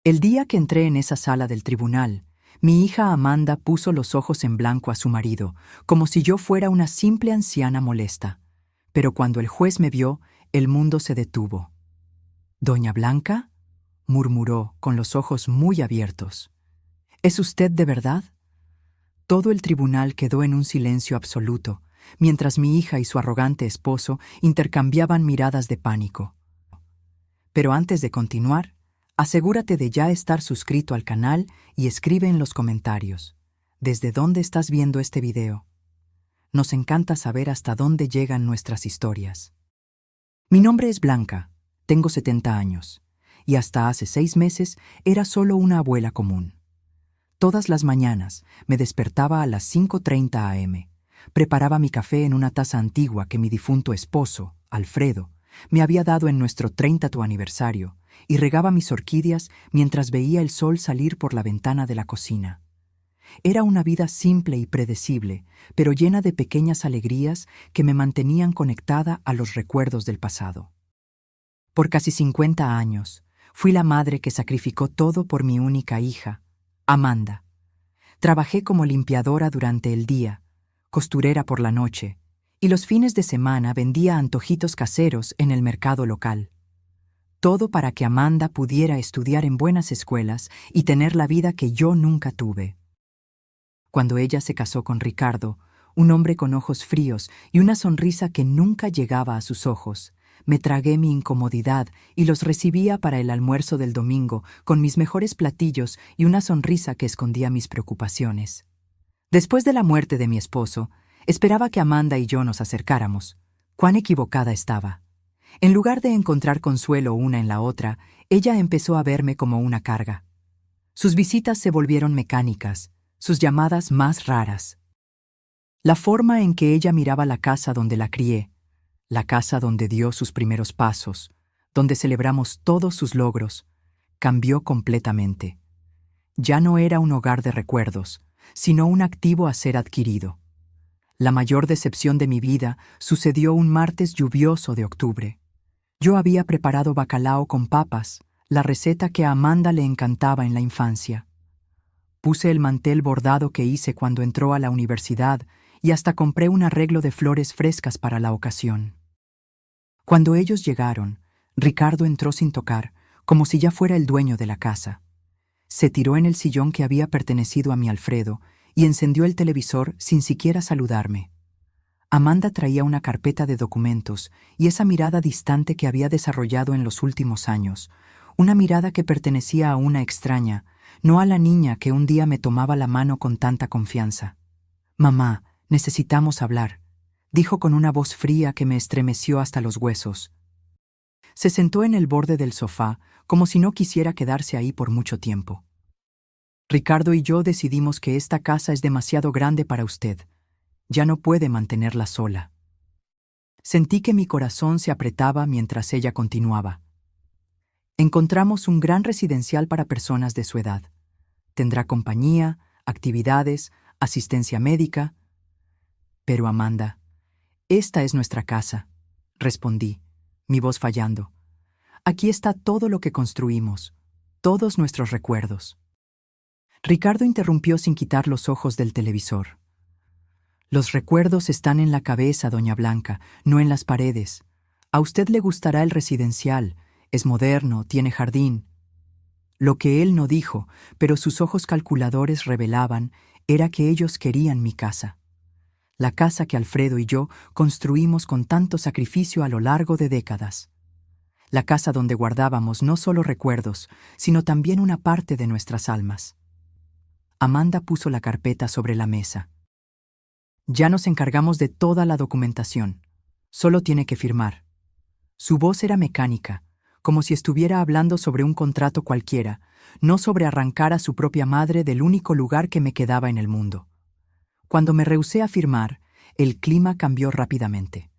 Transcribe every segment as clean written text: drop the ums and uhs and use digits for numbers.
El día que entré en esa sala del tribunal, mi hija Amanda puso los ojos en blanco a su marido, como si yo fuera una simple anciana molesta. Pero cuando el juez me vio, el mundo se detuvo. «¿Doña Blanca?», murmuró, con los ojos muy abiertos. «¿Es usted de verdad?». Todo el tribunal quedó en un silencio absoluto, mientras mi hija y su arrogante esposo intercambiaban miradas de pánico. Pero antes de continuar, asegúrate de ya estar suscrito al canal y escribe en los comentarios ¿desde dónde estás viendo este video? Nos encanta saber hasta dónde llegan nuestras historias. Mi nombre es Blanca, tengo 70 años, y hasta hace 6 meses era solo una abuela común. Todas las mañanas me despertaba a las 5:30 am, preparaba mi café en una taza antigua que mi difunto esposo, Alfredo, me había dado en nuestro 30º aniversario, y regaba mis orquídeas mientras veía el sol salir por la ventana de la cocina. Era una vida simple y predecible, pero llena de pequeñas alegrías que me mantenían conectada a los recuerdos del pasado. Por casi 50 años, fui la madre que sacrificó todo por mi única hija, Amanda. Trabajé como limpiadora durante el día, costurera por la noche, y los fines de semana vendía antojitos caseros en el mercado local. Todo para que Amanda pudiera estudiar en buenas escuelas y tener la vida que yo nunca tuve. Cuando ella se casó con Ricardo, un hombre con ojos fríos y una sonrisa que nunca llegaba a sus ojos, me tragué mi incomodidad y los recibía para el almuerzo del domingo con mis mejores platillos y una sonrisa que escondía mis preocupaciones. Después de la muerte de mi esposo, esperaba que Amanda y yo nos acercáramos. Cuán equivocada estaba. En lugar de encontrar consuelo una en la otra, ella empezó a verme como una carga. Sus visitas se volvieron mecánicas, sus llamadas más raras. La forma en que ella miraba la casa donde la crié, la casa donde dio sus primeros pasos, donde celebramos todos sus logros, cambió completamente. Ya no era un hogar de recuerdos, sino un activo a ser adquirido. La mayor decepción de mi vida sucedió un martes lluvioso de octubre. Yo había preparado bacalao con papas, la receta que a Amanda le encantaba en la infancia. Puse el mantel bordado que hice cuando entró a la universidad y hasta compré un arreglo de flores frescas para la ocasión. Cuando ellos llegaron, Ricardo entró sin tocar, como si ya fuera el dueño de la casa. Se tiró en el sillón que había pertenecido a mi Alfredo y encendió el televisor sin siquiera saludarme. Amanda traía una carpeta de documentos y esa mirada distante que había desarrollado en los últimos años, una mirada que pertenecía a una extraña, no a la niña que un día me tomaba la mano con tanta confianza. «Mamá, necesitamos hablar», dijo con una voz fría que me estremeció hasta los huesos. Se sentó en el borde del sofá, como si no quisiera quedarse ahí por mucho tiempo. «Ricardo y yo decidimos que esta casa es demasiado grande para usted. Ya no puede mantenerla sola». Sentí que mi corazón se apretaba mientras ella continuaba. «Encontramos un gran residencial para personas de su edad. Tendrá compañía, actividades, asistencia médica». «Pero Amanda, esta es nuestra casa», respondí, mi voz fallando. «Aquí está todo lo que construimos, todos nuestros recuerdos». Ricardo interrumpió sin quitar los ojos del televisor. «Los recuerdos están en la cabeza, doña Blanca, no en las paredes. A usted le gustará el residencial, es moderno, tiene jardín». Lo que él no dijo, pero sus ojos calculadores revelaban, era que ellos querían mi casa. La casa que Alfredo y yo construimos con tanto sacrificio a lo largo de décadas. La casa donde guardábamos no solo recuerdos, sino también una parte de nuestras almas. Amanda puso la carpeta sobre la mesa. «Ya nos encargamos de toda la documentación. Solo tiene que firmar». Su voz era mecánica, como si estuviera hablando sobre un contrato cualquiera, no sobre arrancar a su propia madre del único lugar que me quedaba en el mundo. Cuando me rehusé a firmar, el clima cambió rápidamente.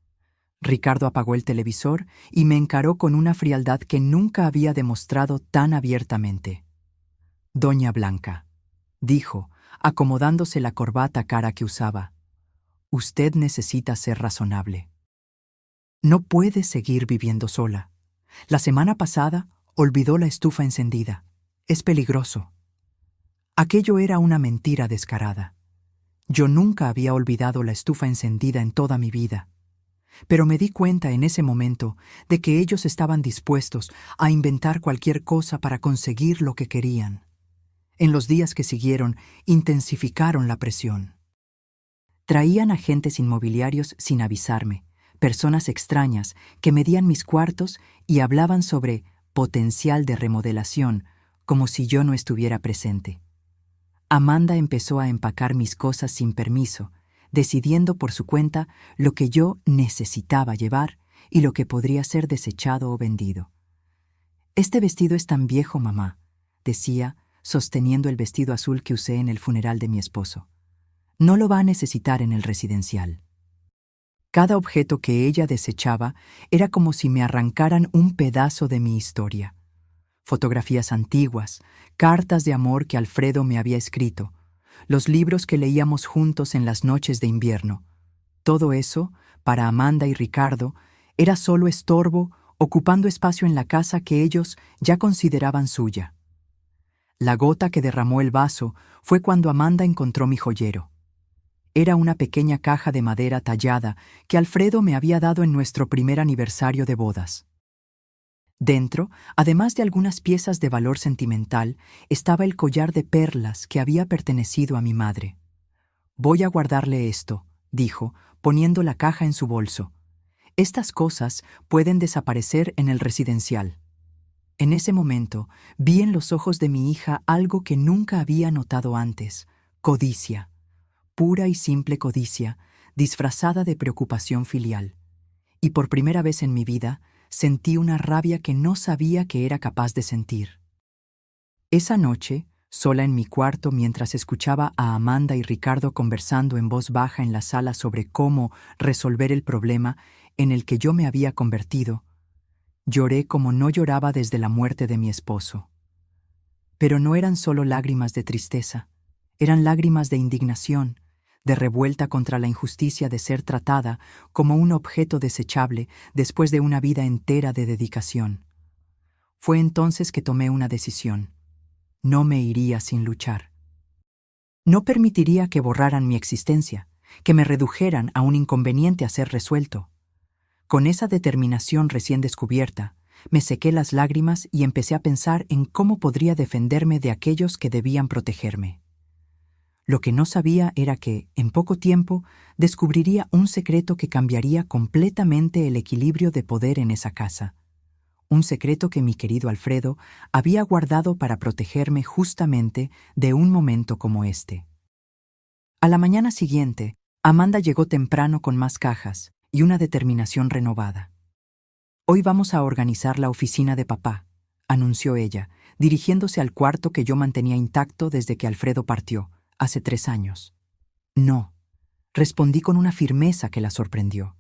Ricardo apagó el televisor y me encaró con una frialdad que nunca había demostrado tan abiertamente. «Doña Blanca», dijo, acomodándose la corbata cara que usaba, «usted necesita ser razonable. No puede seguir viviendo sola. La semana pasada olvidó la estufa encendida. Es peligroso. Aquello era una mentira descarada. Yo nunca había olvidado la estufa encendida en toda mi vida. Pero me di cuenta en ese momento de que ellos estaban dispuestos a inventar cualquier cosa para conseguir lo que querían. En los días que siguieron, intensificaron la presión. Traían agentes inmobiliarios sin avisarme, personas extrañas que medían mis cuartos y hablaban sobre potencial de remodelación, como si yo no estuviera presente. Amanda empezó a empacar mis cosas sin permiso, decidiendo por su cuenta lo que yo necesitaba llevar y lo que podría ser desechado o vendido. «Este vestido es tan viejo, mamá», decía, sosteniendo el vestido azul que usé en el funeral de mi esposo. «No lo va a necesitar en el residencial». Cada objeto que ella desechaba era como si me arrancaran un pedazo de mi historia. Fotografías antiguas, cartas de amor que Alfredo me había escrito, los libros que leíamos juntos en las noches de invierno. Todo eso, para Amanda y Ricardo, era solo estorbo, ocupando espacio en la casa que ellos ya consideraban suya. La gota que derramó el vaso fue cuando Amanda encontró mi joyero. Era una pequeña caja de madera tallada que Alfredo me había dado en nuestro primer aniversario de bodas. Dentro, además de algunas piezas de valor sentimental, estaba el collar de perlas que había pertenecido a mi madre. «Voy a guardarle esto», dijo, poniendo la caja en su bolso. «Estas cosas pueden desaparecer en el residencial». En ese momento, vi en los ojos de mi hija algo que nunca había notado antes: codicia. Pura y simple codicia, disfrazada de preocupación filial. Y por primera vez en mi vida, sentí una rabia que no sabía que era capaz de sentir. Esa noche, sola en mi cuarto mientras escuchaba a Amanda y Ricardo conversando en voz baja en la sala sobre cómo resolver el problema en el que yo me había convertido, lloré como no lloraba desde la muerte de mi esposo. Pero no eran solo lágrimas de tristeza, eran lágrimas de indignación, de revuelta contra la injusticia de ser tratada como un objeto desechable después de una vida entera de dedicación. Fue entonces que tomé una decisión. No me iría sin luchar. No permitiría que borraran mi existencia, que me redujeran a un inconveniente a ser resuelto. Con esa determinación recién descubierta, me sequé las lágrimas y empecé a pensar en cómo podría defenderme de aquellos que debían protegerme. Lo que no sabía era que, en poco tiempo, descubriría un secreto que cambiaría completamente el equilibrio de poder en esa casa. Un secreto que mi querido Alfredo había guardado para protegerme justamente de un momento como este. A la mañana siguiente, Amanda llegó temprano con más cajas y una determinación renovada. «Hoy vamos a organizar la oficina de papá», anunció ella, dirigiéndose al cuarto que yo mantenía intacto desde que Alfredo partió, hace 3 años. «No», respondí con una firmeza que la sorprendió.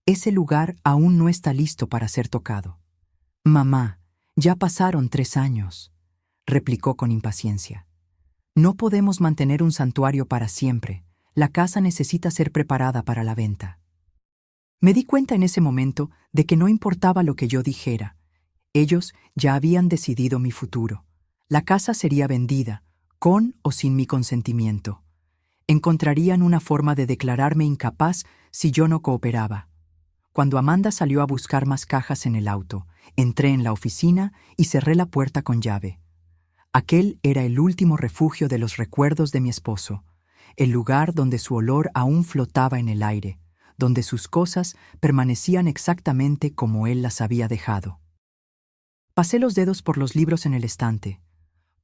«Ese lugar aún no está listo para ser tocado». «Mamá, ya pasaron 3 años», replicó con impaciencia. «No podemos mantener un santuario para siempre. La casa necesita ser preparada para la venta». Me di cuenta en ese momento de que no importaba lo que yo dijera. Ellos ya habían decidido mi futuro. La casa sería vendida, con o sin mi consentimiento. Encontrarían una forma de declararme incapaz si yo no cooperaba. Cuando Amanda salió a buscar más cajas en el auto, entré en la oficina y cerré la puerta con llave. Aquel era el último refugio de los recuerdos de mi esposo, el lugar donde su olor aún flotaba en el aire, donde sus cosas permanecían exactamente como él las había dejado. Pasé los dedos por los libros en el estante,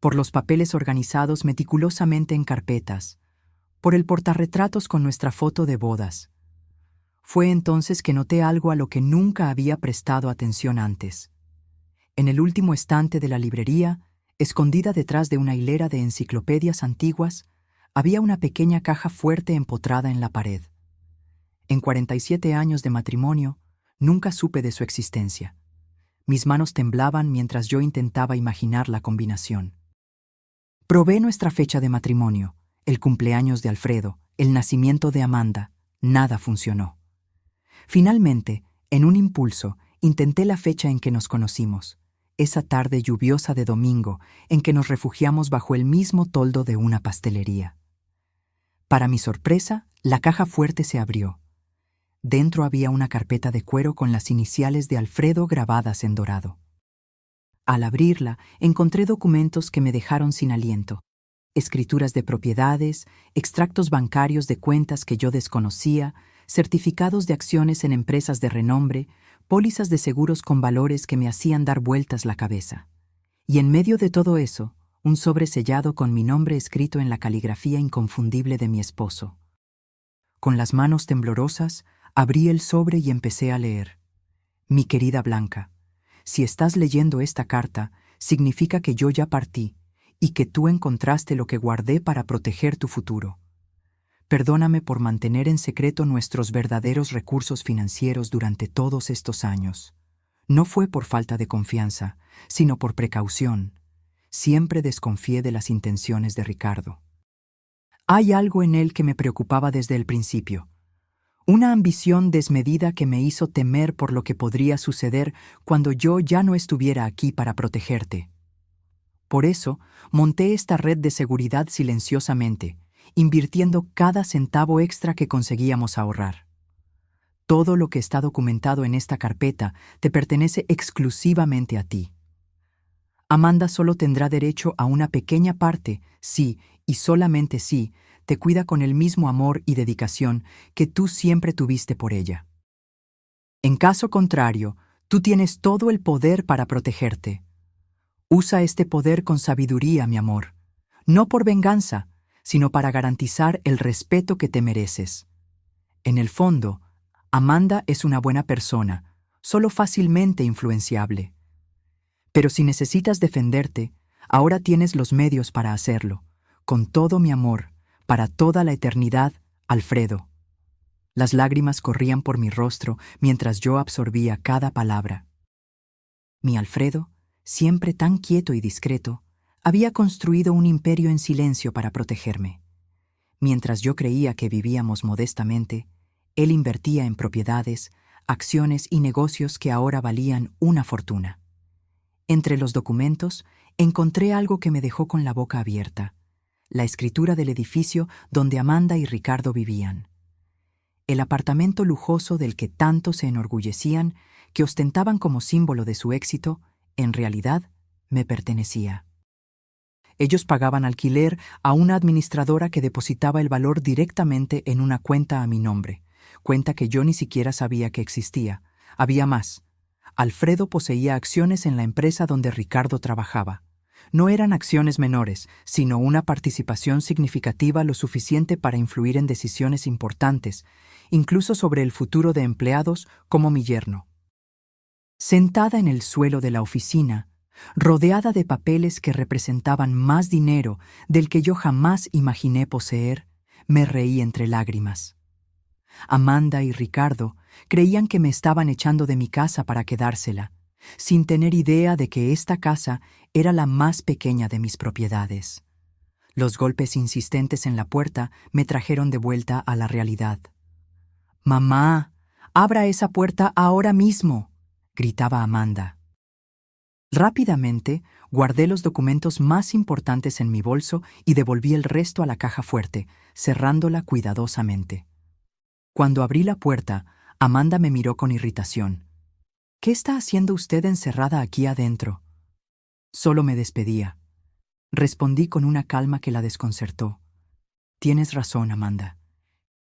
por los papeles organizados meticulosamente en carpetas, por el portarretratos con nuestra foto de bodas. Fue entonces que noté algo a lo que nunca había prestado atención antes. En el último estante de la librería, escondida detrás de una hilera de enciclopedias antiguas, había una pequeña caja fuerte empotrada en la pared. En 47 años de matrimonio, nunca supe de su existencia. Mis manos temblaban mientras yo intentaba imaginar la combinación. Probé nuestra fecha de matrimonio, el cumpleaños de Alfredo, el nacimiento de Amanda. Nada funcionó. Finalmente, en un impulso, intenté la fecha en que nos conocimos, esa tarde lluviosa de domingo en que nos refugiamos bajo el mismo toldo de una pastelería. Para mi sorpresa, la caja fuerte se abrió. Dentro había una carpeta de cuero con las iniciales de Alfredo grabadas en dorado. Al abrirla, encontré documentos que me dejaron sin aliento. Escrituras de propiedades, extractos bancarios de cuentas que yo desconocía, certificados de acciones en empresas de renombre, pólizas de seguros con valores que me hacían dar vueltas la cabeza. Y en medio de todo eso, un sobre sellado con mi nombre escrito en la caligrafía inconfundible de mi esposo. Con las manos temblorosas, abrí el sobre y empecé a leer. Mi querida Blanca, si estás leyendo esta carta, significa que yo ya partí y que tú encontraste lo que guardé para proteger tu futuro. Perdóname por mantener en secreto nuestros verdaderos recursos financieros durante todos estos años. No fue por falta de confianza, sino por precaución. Siempre desconfié de las intenciones de Ricardo. Hay algo en él que me preocupaba desde el principio. Una ambición desmedida que me hizo temer por lo que podría suceder cuando yo ya no estuviera aquí para protegerte. Por eso, monté esta red de seguridad silenciosamente, invirtiendo cada centavo extra que conseguíamos ahorrar. Todo lo que está documentado en esta carpeta te pertenece exclusivamente a ti. Amanda solo tendrá derecho a una pequeña parte si, y solamente si, te cuida con el mismo amor y dedicación que tú siempre tuviste por ella. En caso contrario, tú tienes todo el poder para protegerte. Usa este poder con sabiduría, mi amor, no por venganza, sino para garantizar el respeto que te mereces. En el fondo, Amanda es una buena persona, solo fácilmente influenciable. Pero si necesitas defenderte, ahora tienes los medios para hacerlo. Con todo mi amor, para toda la eternidad, Alfredo. Las lágrimas corrían por mi rostro mientras yo absorbía cada palabra. Mi Alfredo, siempre tan quieto y discreto, había construido un imperio en silencio para protegerme. Mientras yo creía que vivíamos modestamente, él invertía en propiedades, acciones y negocios que ahora valían una fortuna. Entre los documentos, encontré algo que me dejó con la boca abierta: la escritura del edificio donde Amanda y Ricardo vivían. El apartamento lujoso del que tanto se enorgullecían, que ostentaban como símbolo de su éxito, en realidad me pertenecía. Ellos pagaban alquiler a una administradora que depositaba el valor directamente en una cuenta a mi nombre, cuenta que yo ni siquiera sabía que existía. Había más. Alfredo poseía acciones en la empresa donde Ricardo trabajaba. No eran acciones menores, sino una participación significativa lo suficiente para influir en decisiones importantes, incluso sobre el futuro de empleados como mi yerno. Sentada en el suelo de la oficina, rodeada de papeles que representaban más dinero del que yo jamás imaginé poseer, me reí entre lágrimas. Amanda y Ricardo creían que me estaban echando de mi casa para quedársela, sin tener idea de que esta casa era la más pequeña de mis propiedades. Los golpes insistentes en la puerta me trajeron de vuelta a la realidad. «Mamá, abra esa puerta ahora mismo», gritaba Amanda. Rápidamente, guardé los documentos más importantes en mi bolso y devolví el resto a la caja fuerte, cerrándola cuidadosamente. Cuando abrí la puerta, Amanda me miró con irritación. «¿Qué está haciendo usted encerrada aquí adentro?» Solo me despedía. Respondí con una calma que la desconcertó. «Tienes razón, Amanda.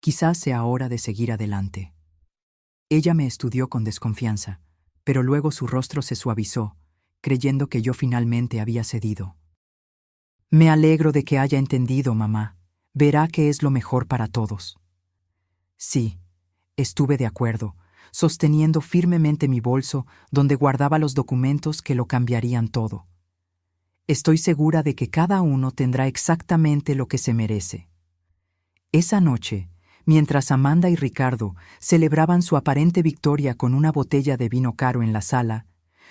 Quizás sea hora de seguir adelante». Ella me estudió con desconfianza, pero luego su rostro se suavizó, creyendo que yo finalmente había cedido. «Me alegro de que haya entendido, mamá. Verá que es lo mejor para todos». Sí, estuve de acuerdo, sosteniendo firmemente mi bolso donde guardaba los documentos que lo cambiarían todo. Estoy segura de que cada uno tendrá exactamente lo que se merece. Esa noche, mientras Amanda y Ricardo celebraban su aparente victoria con una botella de vino caro en la sala,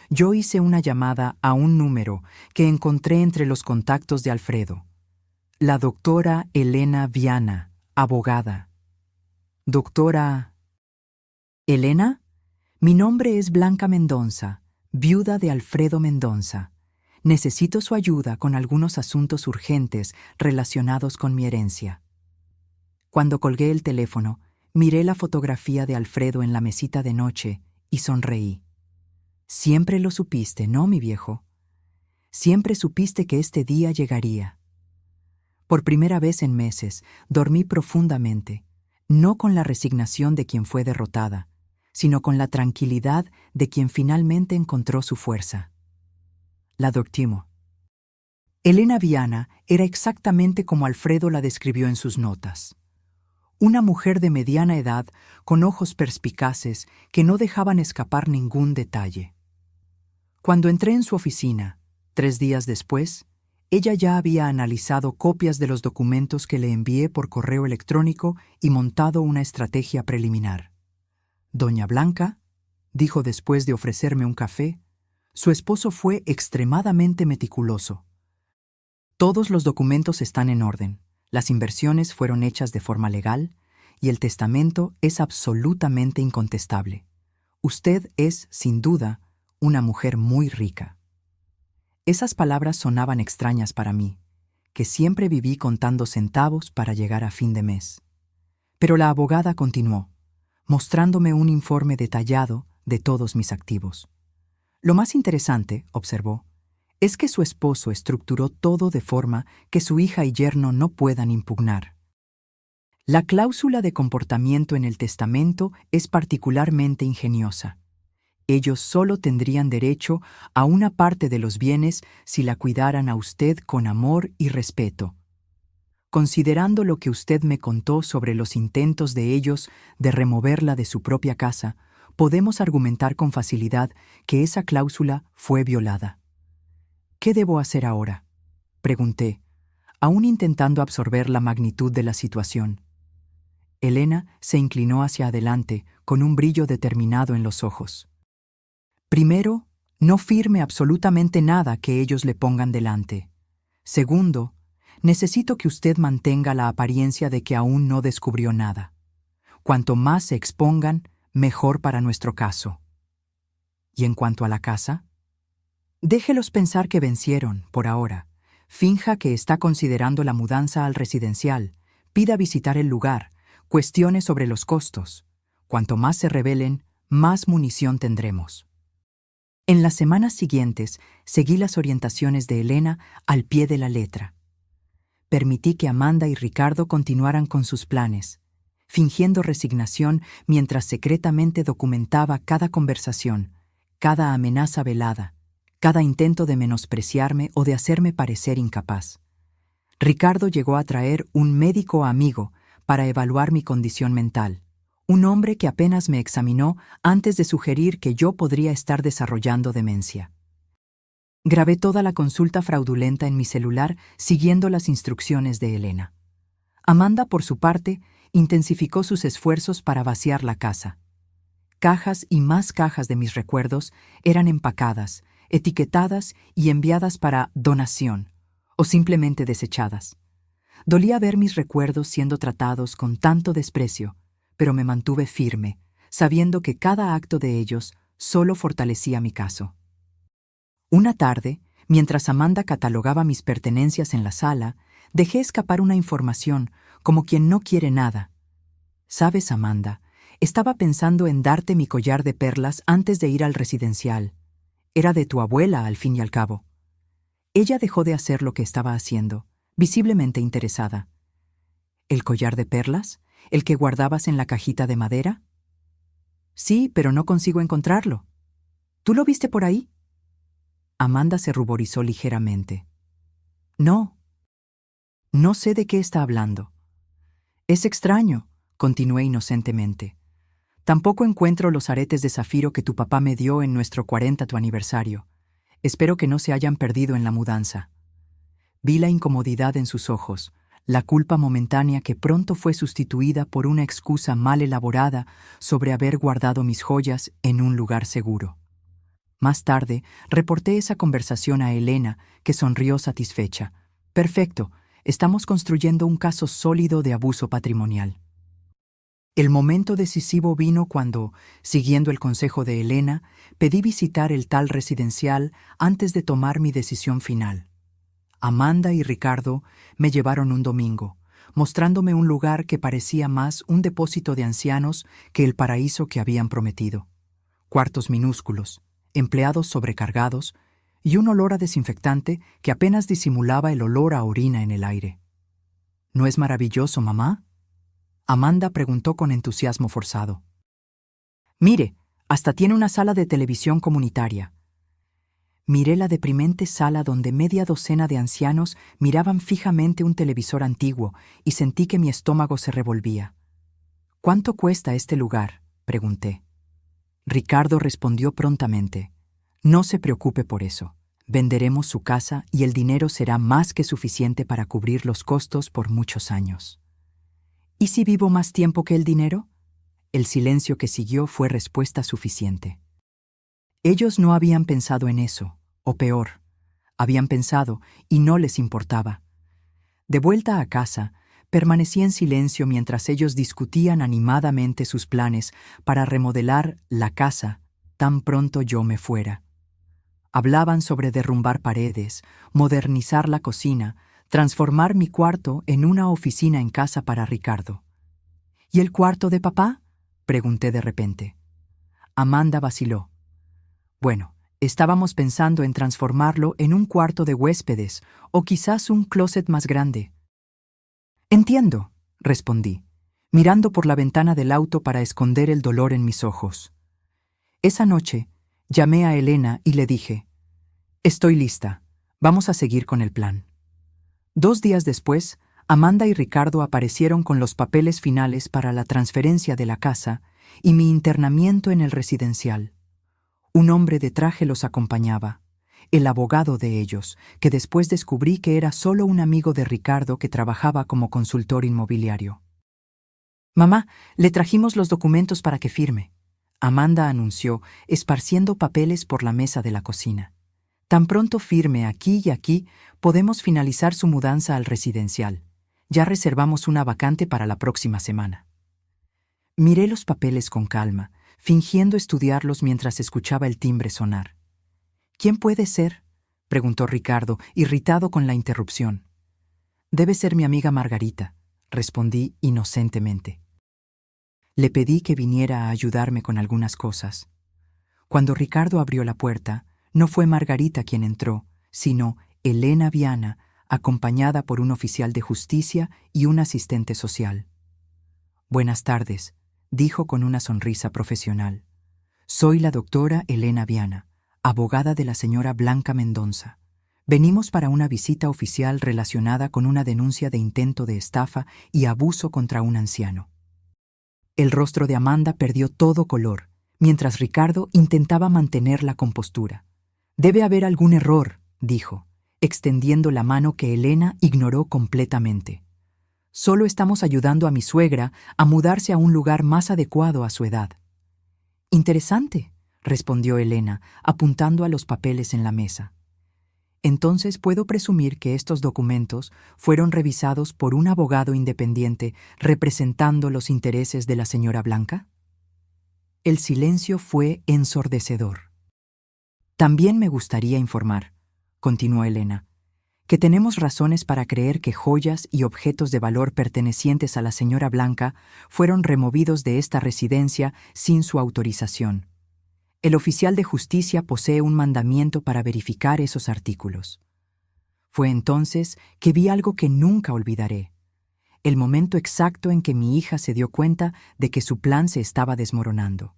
yo hice una llamada a un número que encontré entre los contactos de Alfredo. La doctora Elena Viana, abogada. «Doctora...» «¿Elena? Mi nombre es Blanca Mendonza. viuda de Alfredo Mendonça. Necesito su ayuda con algunos asuntos urgentes relacionados con mi herencia. Cuando colgué el teléfono, miré la fotografía de Alfredo en la mesita de noche y sonreí. Siempre lo supiste, ¿no, mi viejo? Siempre supiste que este día llegaría. Por primera vez en meses, dormí profundamente, no con la resignación de quien fue derrotada, sino con la tranquilidad de quien finalmente encontró su fuerza. La doctimo. Elena Viana era exactamente como Alfredo la describió en sus notas. Una mujer de mediana edad con ojos perspicaces que no dejaban escapar ningún detalle. Cuando entré en su oficina, 3 días después, ella ya había analizado copias de los documentos que le envié por correo electrónico y montado una estrategia preliminar. Doña Blanca, dijo después de ofrecerme un café, su esposo fue extremadamente meticuloso. Todos los documentos están en orden, las inversiones fueron hechas de forma legal y el testamento es absolutamente incontestable. Usted es, sin duda, una mujer muy rica. Esas palabras sonaban extrañas para mí, que siempre viví contando centavos para llegar a fin de mes. Pero la abogada continuó, mostrándome un informe detallado de todos mis activos. Lo más interesante, observó, es que su esposo estructuró todo de forma que su hija y yerno no puedan impugnar. La cláusula de comportamiento en el testamento es particularmente ingeniosa. Ellos solo tendrían derecho a una parte de los bienes si la cuidaran a usted con amor y respeto. Considerando lo que usted me contó sobre los intentos de ellos de removerla de su propia casa, podemos argumentar con facilidad que esa cláusula fue violada. ¿Qué debo hacer ahora?, pregunté, aún intentando absorber la magnitud de la situación. Elena se inclinó hacia adelante con un brillo determinado en los ojos. Primero, no firme absolutamente nada que ellos le pongan delante. Segundo, necesito que usted mantenga la apariencia de que aún no descubrió nada. Cuanto más se expongan, mejor para nuestro caso. ¿Y en cuanto a la casa? Déjelos pensar que vencieron, por ahora. Finja que está considerando la mudanza al residencial. Pida visitar el lugar. Cuestione sobre los costos. Cuanto más se rebelen, más munición tendremos. En las semanas siguientes, seguí las orientaciones de Elena al pie de la letra. Permití que Amanda y Ricardo continuaran con sus planes, fingiendo resignación mientras secretamente documentaba cada conversación, cada amenaza velada, cada intento de menospreciarme o de hacerme parecer incapaz. Ricardo llegó a traer un médico amigo para evaluar mi condición mental. Un hombre que apenas me examinó antes de sugerir que yo podría estar desarrollando demencia. Grabé toda la consulta fraudulenta en mi celular siguiendo las instrucciones de Elena. Amanda, por su parte, intensificó sus esfuerzos para vaciar la casa. Cajas y más cajas de mis recuerdos eran empacadas, etiquetadas y enviadas para donación, o simplemente desechadas. Dolía ver mis recuerdos siendo tratados con tanto desprecio, pero me mantuve firme, sabiendo que cada acto de ellos solo fortalecía mi caso. Una tarde, mientras Amanda catalogaba mis pertenencias en la sala, dejé escapar una información, como quien no quiere nada. ¿Sabes, Amanda? Estaba pensando en darte mi collar de perlas antes de ir al residencial. Era de tu abuela, al fin y al cabo. Ella dejó de hacer lo que estaba haciendo, visiblemente interesada. ¿El collar de perlas? ¿El que guardabas en la cajita de madera? Sí, pero no consigo encontrarlo. ¿Tú lo viste por ahí? Amanda se ruborizó ligeramente. No. No sé de qué está hablando. Es extraño, continué inocentemente. Tampoco encuentro los aretes de zafiro que tu papá me dio en nuestro 40º aniversario. Espero que no se hayan perdido en la mudanza. Vi la incomodidad en sus ojos, la culpa momentánea que pronto fue sustituida por una excusa mal elaborada sobre haber guardado mis joyas en un lugar seguro. Más tarde, reporté esa conversación a Elena, que sonrió satisfecha. Perfecto, estamos construyendo un caso sólido de abuso patrimonial. El momento decisivo vino cuando, siguiendo el consejo de Elena, pedí visitar el tal residencial antes de tomar mi decisión final. Amanda y Ricardo me llevaron un domingo, mostrándome un lugar que parecía más un depósito de ancianos que el paraíso que habían prometido. Cuartos minúsculos, empleados sobrecargados y un olor a desinfectante que apenas disimulaba el olor a orina en el aire. ¿No es maravilloso, mamá?, Amanda preguntó con entusiasmo forzado. Mire, hasta tiene una sala de televisión comunitaria. Miré la deprimente sala donde media docena de ancianos miraban fijamente un televisor antiguo y sentí que mi estómago se revolvía. ¿Cuánto cuesta este lugar?, pregunté. Ricardo respondió prontamente. No se preocupe por eso. Venderemos su casa y el dinero será más que suficiente para cubrir los costos por muchos años. ¿Y si vivo más tiempo que el dinero? El silencio que siguió fue respuesta suficiente. Ellos no habían pensado en eso, o peor, habían pensado y no les importaba. De vuelta a casa, permanecí en silencio mientras ellos discutían animadamente sus planes para remodelar la casa tan pronto yo me fuera. Hablaban sobre derrumbar paredes, modernizar la cocina, transformar mi cuarto en una oficina en casa para Ricardo. ¿Y el cuarto de papá?, pregunté de repente. Amanda vaciló. Bueno, estábamos pensando en transformarlo en un cuarto de huéspedes o quizás un closet más grande. Entiendo, respondí, mirando por la ventana del auto para esconder el dolor en mis ojos. Esa noche, llamé a Elena y le dije, «Estoy lista, vamos a seguir con el plan». 2 días después, Amanda y Ricardo aparecieron con los papeles finales para la transferencia de la casa y mi internamiento en el residencial. Un hombre de traje los acompañaba, el abogado de ellos, que después descubrí que era solo un amigo de Ricardo que trabajaba como consultor inmobiliario. «Mamá, le trajimos los documentos para que firme», Amanda anunció, esparciendo papeles por la mesa de la cocina. «Tan pronto firme aquí y aquí, podemos finalizar su mudanza al residencial. Ya reservamos una vacante para la próxima semana». Miré los papeles con calma, fingiendo estudiarlos mientras escuchaba el timbre sonar. «¿Quién puede ser?», preguntó Ricardo, irritado con la interrupción. «Debe ser mi amiga Margarita», respondí inocentemente. Le pedí que viniera a ayudarme con algunas cosas. Cuando Ricardo abrió la puerta, no fue Margarita quien entró, sino Elena Viana, acompañada por un oficial de justicia y un asistente social. «Buenas tardes», dijo con una sonrisa profesional. «Soy la doctora Elena Viana, abogada de la señora Blanca Mendonza. Venimos para una visita oficial relacionada con una denuncia de intento de estafa y abuso contra un anciano». El rostro de Amanda perdió todo color, mientras Ricardo intentaba mantener la compostura. «Debe haber algún error», dijo, extendiendo la mano que Elena ignoró completamente. «Solo estamos ayudando a mi suegra a mudarse a un lugar más adecuado a su edad». «Interesante», respondió Elena, apuntando a los papeles en la mesa. «Entonces puedo presumir que estos documentos fueron revisados por un abogado independiente representando los intereses de la señora Blanca». El silencio fue ensordecedor. «También me gustaría informar», continuó Elena, «que tenemos razones para creer que joyas y objetos de valor pertenecientes a la señora Blanca fueron removidos de esta residencia sin su autorización. El oficial de justicia posee un mandamiento para verificar esos artículos». Fue entonces que vi algo que nunca olvidaré. El momento exacto en que mi hija se dio cuenta de que su plan se estaba desmoronando.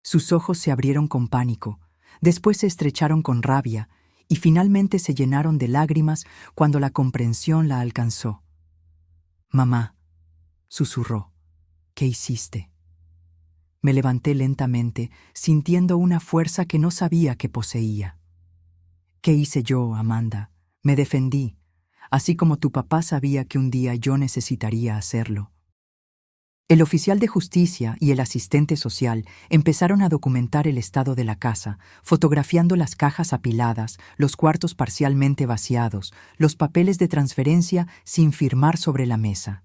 Sus ojos se abrieron con pánico, después se estrecharon con rabia y finalmente se llenaron de lágrimas cuando la comprensión la alcanzó. «Mamá», susurró, «¿qué hiciste?». Me levanté lentamente, sintiendo una fuerza que no sabía que poseía. «¿Qué hice yo, Amanda? Me defendí, así como tu papá sabía que un día yo necesitaría hacerlo». El oficial de justicia y el asistente social empezaron a documentar el estado de la casa, fotografiando las cajas apiladas, los cuartos parcialmente vaciados, los papeles de transferencia sin firmar sobre la mesa.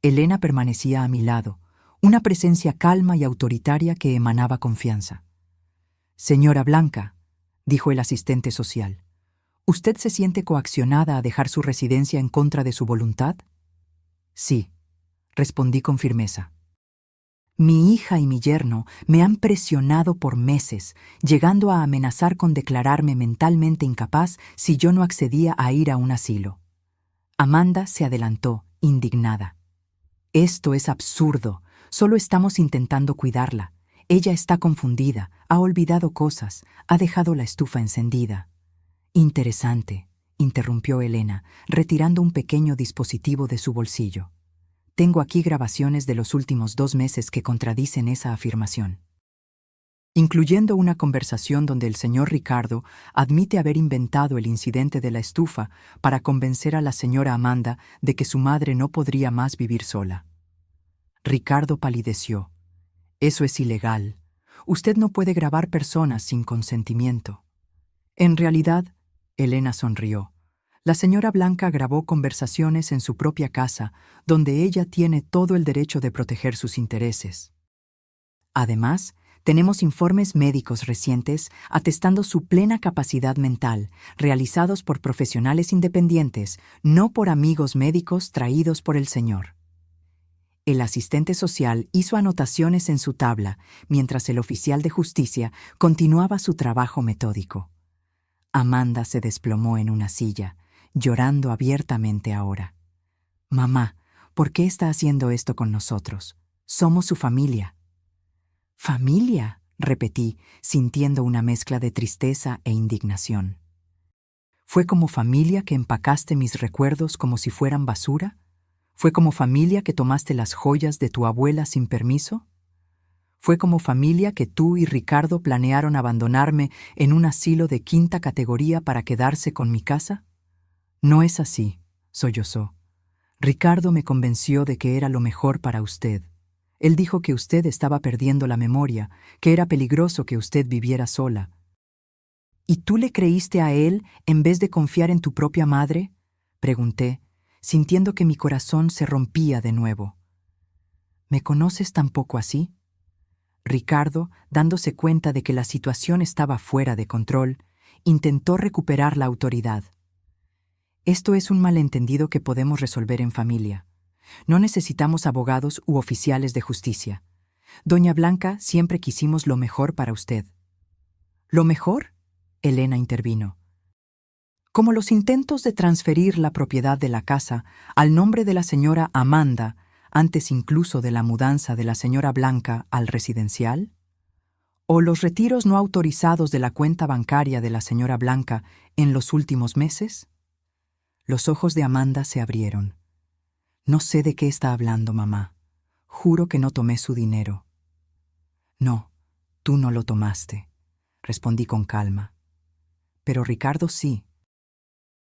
Elena permanecía a mi lado, una presencia calma y autoritaria que emanaba confianza. «Señora Blanca», dijo el asistente social, «¿usted se siente coaccionada a dejar su residencia en contra de su voluntad?» «Sí», respondí con firmeza. «Mi hija y mi yerno me han presionado por meses, llegando a amenazar con declararme mentalmente incapaz si yo no accedía a ir a un asilo». Amanda se adelantó, indignada. «Esto es absurdo. Solo estamos intentando cuidarla. Ella está confundida, ha olvidado cosas, ha dejado la estufa encendida». «Interesante», interrumpió Elena, retirando un pequeño dispositivo de su bolsillo. «Tengo aquí grabaciones de los últimos 2 meses que contradicen esa afirmación, incluyendo una conversación donde el señor Ricardo admite haber inventado el incidente de la estufa para convencer a la señora Amanda de que su madre no podría más vivir sola». Ricardo palideció. «Eso es ilegal. Usted no puede grabar personas sin consentimiento». «En realidad», Elena sonrió, «la señora Blanca grabó conversaciones en su propia casa, donde ella tiene todo el derecho de proteger sus intereses. Además, tenemos informes médicos recientes atestando su plena capacidad mental, realizados por profesionales independientes, no por amigos médicos traídos por el señor». El asistente social hizo anotaciones en su tabla, mientras el oficial de justicia continuaba su trabajo metódico. Amanda se desplomó en una silla, llorando abiertamente ahora. «Mamá, ¿por qué está haciendo esto con nosotros? Somos su familia». «¿Familia?», repetí, sintiendo una mezcla de tristeza e indignación. «¿Fue como familia que empacaste mis recuerdos como si fueran basura? ¿Fue como familia que tomaste las joyas de tu abuela sin permiso? ¿Fue como familia que tú y Ricardo planearon abandonarme en un asilo de 5ª categoría para quedarse con mi casa?» «No es así», sollozó. «Ricardo me convenció de que era lo mejor para usted. Él dijo que usted estaba perdiendo la memoria, que era peligroso que usted viviera sola». «¿Y tú le creíste a él en vez de confiar en tu propia madre?», pregunté, sintiendo que mi corazón se rompía de nuevo. «¿Me conoces tan poco así?». Ricardo, dándose cuenta de que la situación estaba fuera de control, intentó recuperar la autoridad. «Esto es un malentendido que podemos resolver en familia. No necesitamos abogados u oficiales de justicia. Doña Blanca, siempre quisimos lo mejor para usted». «¿Lo mejor?», Elena intervino. «Como los intentos de transferir la propiedad de la casa al nombre de la señora Amanda, antes incluso de la mudanza de la señora Blanca al residencial, o los retiros no autorizados de la cuenta bancaria de la señora Blanca en los últimos meses». Los ojos de Amanda se abrieron. «No sé de qué está hablando, mamá. Juro que no tomé su dinero». «No, tú no lo tomaste», respondí con calma. «Pero Ricardo sí.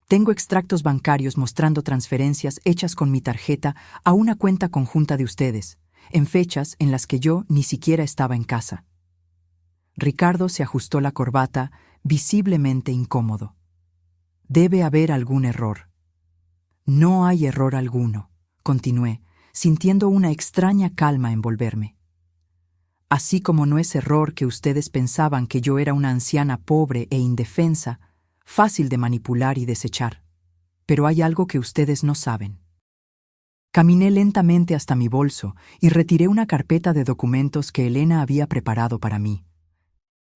Tengo extractos bancarios mostrando transferencias hechas con mi tarjeta a una cuenta conjunta de ustedes, en fechas en las que yo ni siquiera estaba en casa». Ricardo se ajustó la corbata, visiblemente incómodo. «Debe haber algún error». «No hay error alguno», continué, sintiendo una extraña calma envolverme. «Así como no es error que ustedes pensaban que yo era una anciana pobre e indefensa, fácil de manipular y desechar. Pero hay algo que ustedes no saben». Caminé lentamente hasta mi bolso y retiré una carpeta de documentos que Elena había preparado para mí.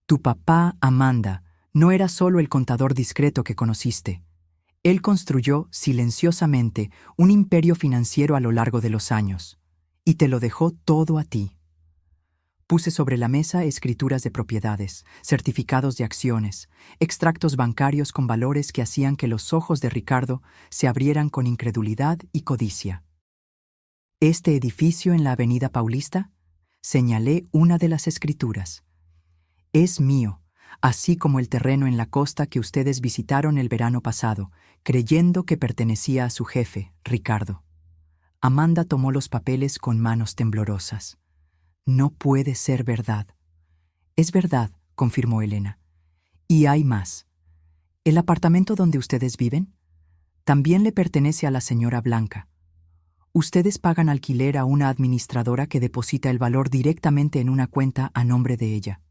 «Tu papá, Amanda, no era solo el contador discreto que conociste. Él construyó silenciosamente un imperio financiero a lo largo de los años, y te lo dejó todo a ti». Puse sobre la mesa escrituras de propiedades, certificados de acciones, extractos bancarios con valores que hacían que los ojos de Ricardo se abrieran con incredulidad y codicia. «¿Este edificio en la Avenida Paulista?», señalé una de las escrituras. «Es mío, así como el terreno en la costa que ustedes visitaron el verano pasado, creyendo que pertenecía a su jefe, Ricardo». Amanda tomó los papeles con manos temblorosas. «No puede ser verdad». «Es verdad», confirmó Elena. «Y hay más. ¿El apartamento donde ustedes viven? También le pertenece a la señora Blanca. Ustedes pagan alquiler a una administradora que deposita el valor directamente en una cuenta a nombre de ella.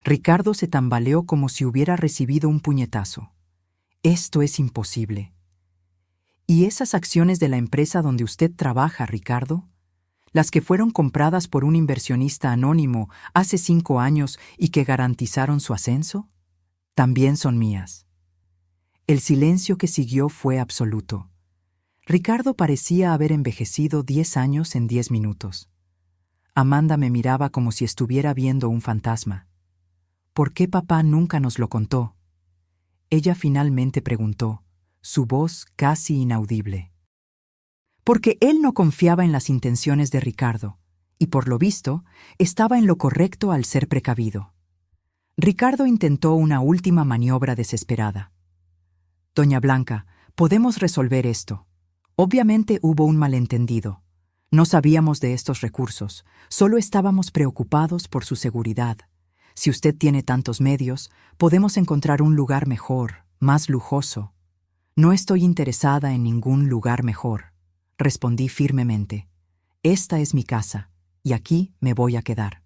Ricardo se tambaleó como si hubiera recibido un puñetazo. Esto es imposible. ¿Y esas acciones de la empresa donde usted trabaja, Ricardo? Las que fueron compradas por un inversionista anónimo hace 5 años y que garantizaron su ascenso, también son mías. El silencio que siguió fue absoluto. Ricardo parecía haber envejecido 10 años en 10 minutos. Amanda me miraba como si estuviera viendo un fantasma. ¿Por qué papá nunca nos lo contó? Ella finalmente preguntó, su voz casi inaudible. Porque él no confiaba en las intenciones de Ricardo, y por lo visto, estaba en lo correcto al ser precavido. Ricardo intentó una última maniobra desesperada. Doña Blanca, podemos resolver esto. Obviamente hubo un malentendido. No sabíamos de estos recursos, solo estábamos preocupados por su seguridad. Si usted tiene tantos medios, podemos encontrar un lugar mejor, más lujoso. No estoy interesada en ningún lugar mejor, respondí firmemente. Esta es mi casa, y aquí me voy a quedar.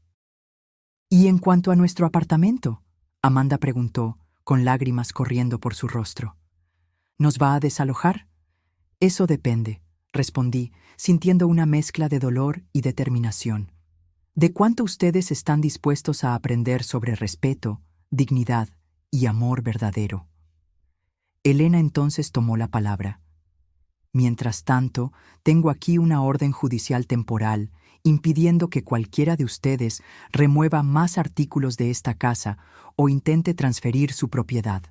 ¿Y en cuanto a nuestro apartamento? Amanda preguntó, con lágrimas corriendo por su rostro. ¿Nos va a desalojar? Eso depende, respondí, sintiendo una mezcla de dolor y determinación. ¿De cuánto ustedes están dispuestos a aprender sobre respeto, dignidad y amor verdadero? Elena entonces tomó la palabra. Mientras tanto, tengo aquí una orden judicial temporal impidiendo que cualquiera de ustedes remueva más artículos de esta casa o intente transferir su propiedad.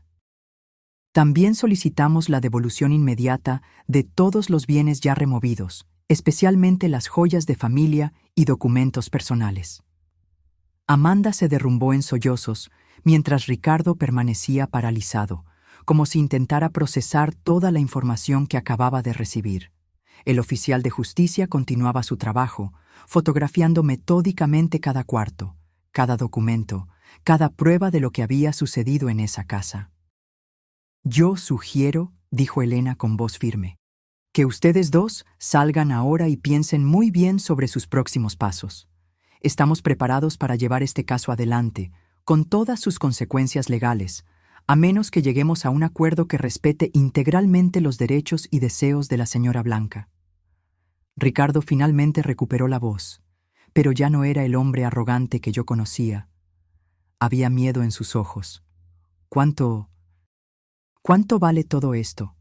También solicitamos la devolución inmediata de todos los bienes ya removidos, especialmente las joyas de familia y documentos personales. Amanda se derrumbó en sollozos, mientras Ricardo permanecía paralizado, como si intentara procesar toda la información que acababa de recibir. El oficial de justicia continuaba su trabajo, fotografiando metódicamente cada cuarto, cada documento, cada prueba de lo que había sucedido en esa casa. Yo sugiero, dijo Elena con voz firme, que ustedes dos salgan ahora y piensen muy bien sobre sus próximos pasos. Estamos preparados para llevar este caso adelante, con todas sus consecuencias legales, a menos que lleguemos a un acuerdo que respete integralmente los derechos y deseos de la señora Blanca. Ricardo finalmente recuperó la voz, pero ya no era el hombre arrogante que yo conocía. Había miedo en sus ojos. ¿Cuánto vale todo esto?,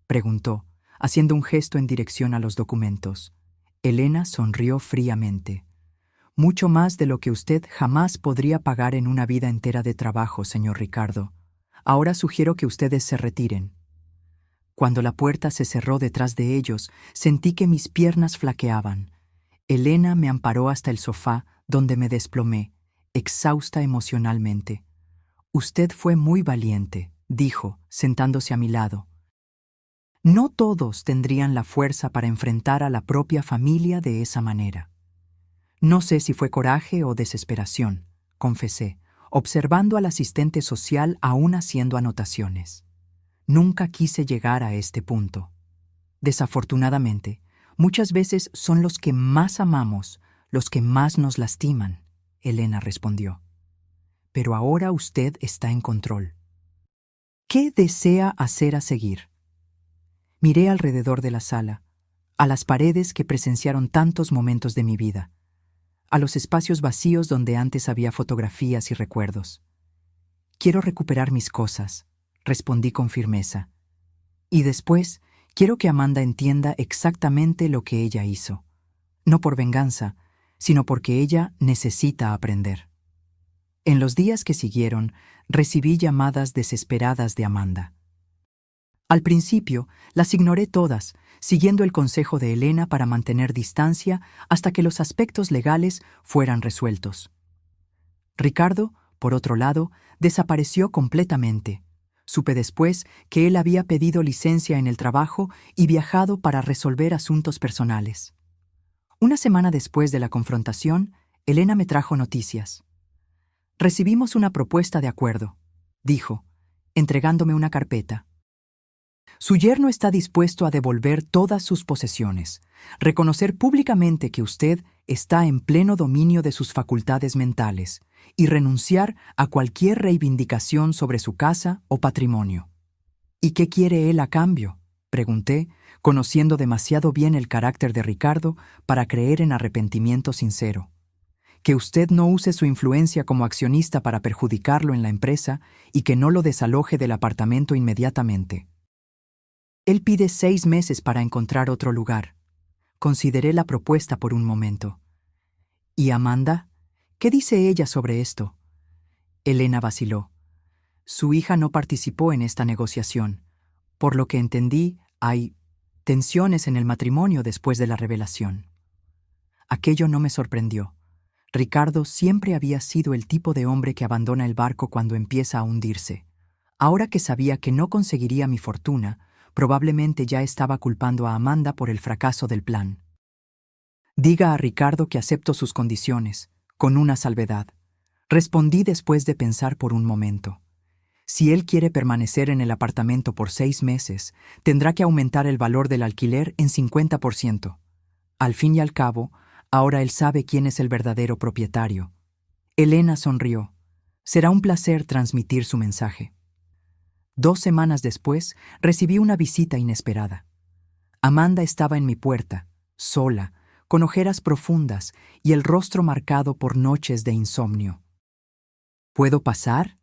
preguntó, haciendo un gesto en dirección a los documentos. Elena sonrió fríamente. Mucho más de lo que usted jamás podría pagar en una vida entera de trabajo, señor Ricardo. Ahora sugiero que ustedes se retiren. Cuando la puerta se cerró detrás de ellos, sentí que mis piernas flaqueaban. Elena me amparó hasta el sofá, donde me desplomé, exhausta emocionalmente. Usted fue muy valiente, dijo, sentándose a mi lado. No todos tendrían la fuerza para enfrentar a la propia familia de esa manera. No sé si fue coraje o desesperación, confesé, observando al asistente social aún haciendo anotaciones. Nunca quise llegar a este punto. Desafortunadamente, muchas veces son los que más amamos, los que más nos lastiman, Elena respondió. Pero ahora usted está en control. ¿Qué desea hacer a seguir? Miré alrededor de la sala, a las paredes que presenciaron tantos momentos de mi vida, a los espacios vacíos donde antes había fotografías y recuerdos. Quiero recuperar mis cosas, respondí con firmeza. Y después, quiero que Amanda entienda exactamente lo que ella hizo. No por venganza, sino porque ella necesita aprender. En los días que siguieron, recibí llamadas desesperadas de Amanda. Al principio, las ignoré todas, siguiendo el consejo de Elena para mantener distancia hasta que los aspectos legales fueran resueltos. Ricardo, por otro lado, desapareció completamente. Supe después que él había pedido licencia en el trabajo y viajado para resolver asuntos personales. Una semana después de la confrontación, Elena me trajo noticias. Recibimos una propuesta de acuerdo, dijo, entregándome una carpeta. Su yerno está dispuesto a devolver todas sus posesiones, reconocer públicamente que usted está en pleno dominio de sus facultades mentales y renunciar a cualquier reivindicación sobre su casa o patrimonio. ¿Y qué quiere él a cambio?, pregunté, conociendo demasiado bien el carácter de Ricardo para creer en arrepentimiento sincero. Que usted no use su influencia como accionista para perjudicarlo en la empresa y que no lo desaloje del apartamento inmediatamente. Él pide 6 meses para encontrar otro lugar. Consideré la propuesta por un momento. ¿Y Amanda? ¿Qué dice ella sobre esto? Elena vaciló. Su hija no participó en esta negociación. Por lo que entendí, hay tensiones en el matrimonio después de la revelación. Aquello no me sorprendió. Ricardo siempre había sido el tipo de hombre que abandona el barco cuando empieza a hundirse. Ahora que sabía que no conseguiría mi fortuna, probablemente ya estaba culpando a Amanda por el fracaso del plan. Diga a Ricardo que acepto sus condiciones, con una salvedad. Respondí después de pensar por un momento. Si él quiere permanecer en el apartamento por 6 meses, tendrá que aumentar el valor del alquiler en 50%. Al fin y al cabo, ahora él sabe quién es el verdadero propietario. Elena sonrió. Será un placer transmitir su mensaje. 2 semanas después, recibí una visita inesperada. Amanda estaba en mi puerta, sola, con ojeras profundas y el rostro marcado por noches de insomnio. ¿Puedo pasar?,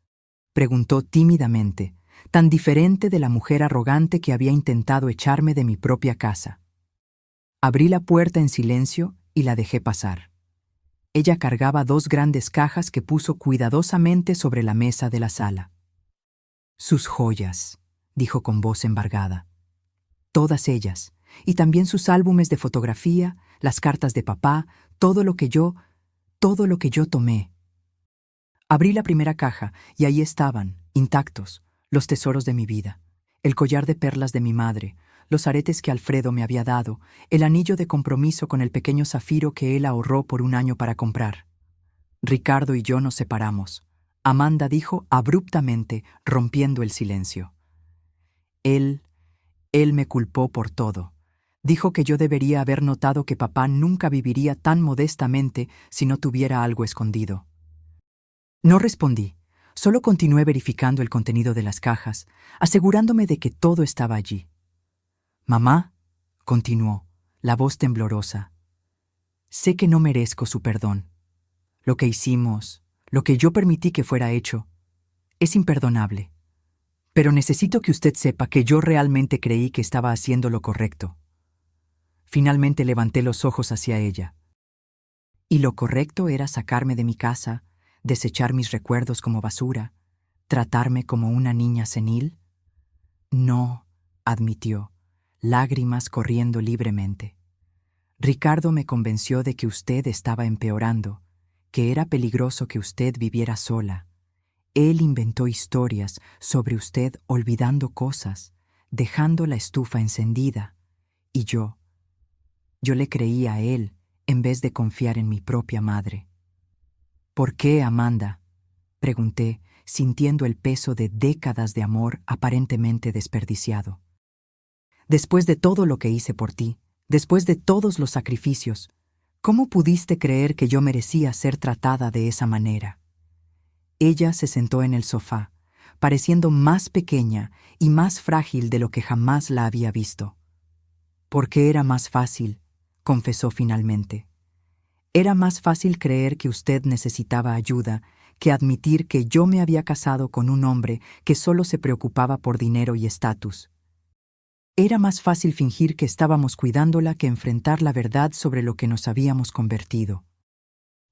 preguntó tímidamente, tan diferente de la mujer arrogante que había intentado echarme de mi propia casa. Abrí la puerta en silencio y la dejé pasar. Ella cargaba 2 grandes cajas que puso cuidadosamente sobre la mesa de la sala. «Sus joyas», dijo con voz embargada. «Todas ellas, y también sus álbumes de fotografía, las cartas de papá, todo lo que yo tomé». Abrí la primera caja y ahí estaban, intactos, los tesoros de mi vida, el collar de perlas de mi madre, los aretes que Alfredo me había dado, el anillo de compromiso con el pequeño zafiro que él ahorró por 1 año para comprar. Ricardo y yo nos separamos. Amanda dijo abruptamente, rompiendo el silencio. Él me culpó por todo. Dijo que yo debería haber notado que papá nunca viviría tan modestamente si no tuviera algo escondido. No respondí, solo continué verificando el contenido de las cajas, asegurándome de que todo estaba allí. «Mamá», continuó, la voz temblorosa, «sé que no merezco su perdón. Lo que hicimos, lo que yo permití que fuera hecho, es imperdonable. Pero necesito que usted sepa que yo realmente creí que estaba haciendo lo correcto». Finalmente levanté los ojos hacia ella. Y lo correcto era sacarme de mi casa, desechar mis recuerdos como basura, tratarme como una niña senil. «No», admitió, lágrimas corriendo libremente. «Ricardo me convenció de que usted estaba empeorando, que era peligroso que usted viviera sola. Él inventó historias sobre usted olvidando cosas, dejando la estufa encendida. Y yo le creía a él en vez de confiar en mi propia madre». «¿Por qué, Amanda?», pregunté, sintiendo el peso de décadas de amor aparentemente desperdiciado. «Después de todo lo que hice por ti, después de todos los sacrificios, ¿cómo pudiste creer que yo merecía ser tratada de esa manera?». Ella se sentó en el sofá, pareciendo más pequeña y más frágil de lo que jamás la había visto. «Porque era más fácil», confesó finalmente. «Era más fácil creer que usted necesitaba ayuda que admitir que yo me había casado con un hombre que solo se preocupaba por dinero y estatus. Era más fácil fingir que estábamos cuidándola que enfrentar la verdad sobre lo que nos habíamos convertido».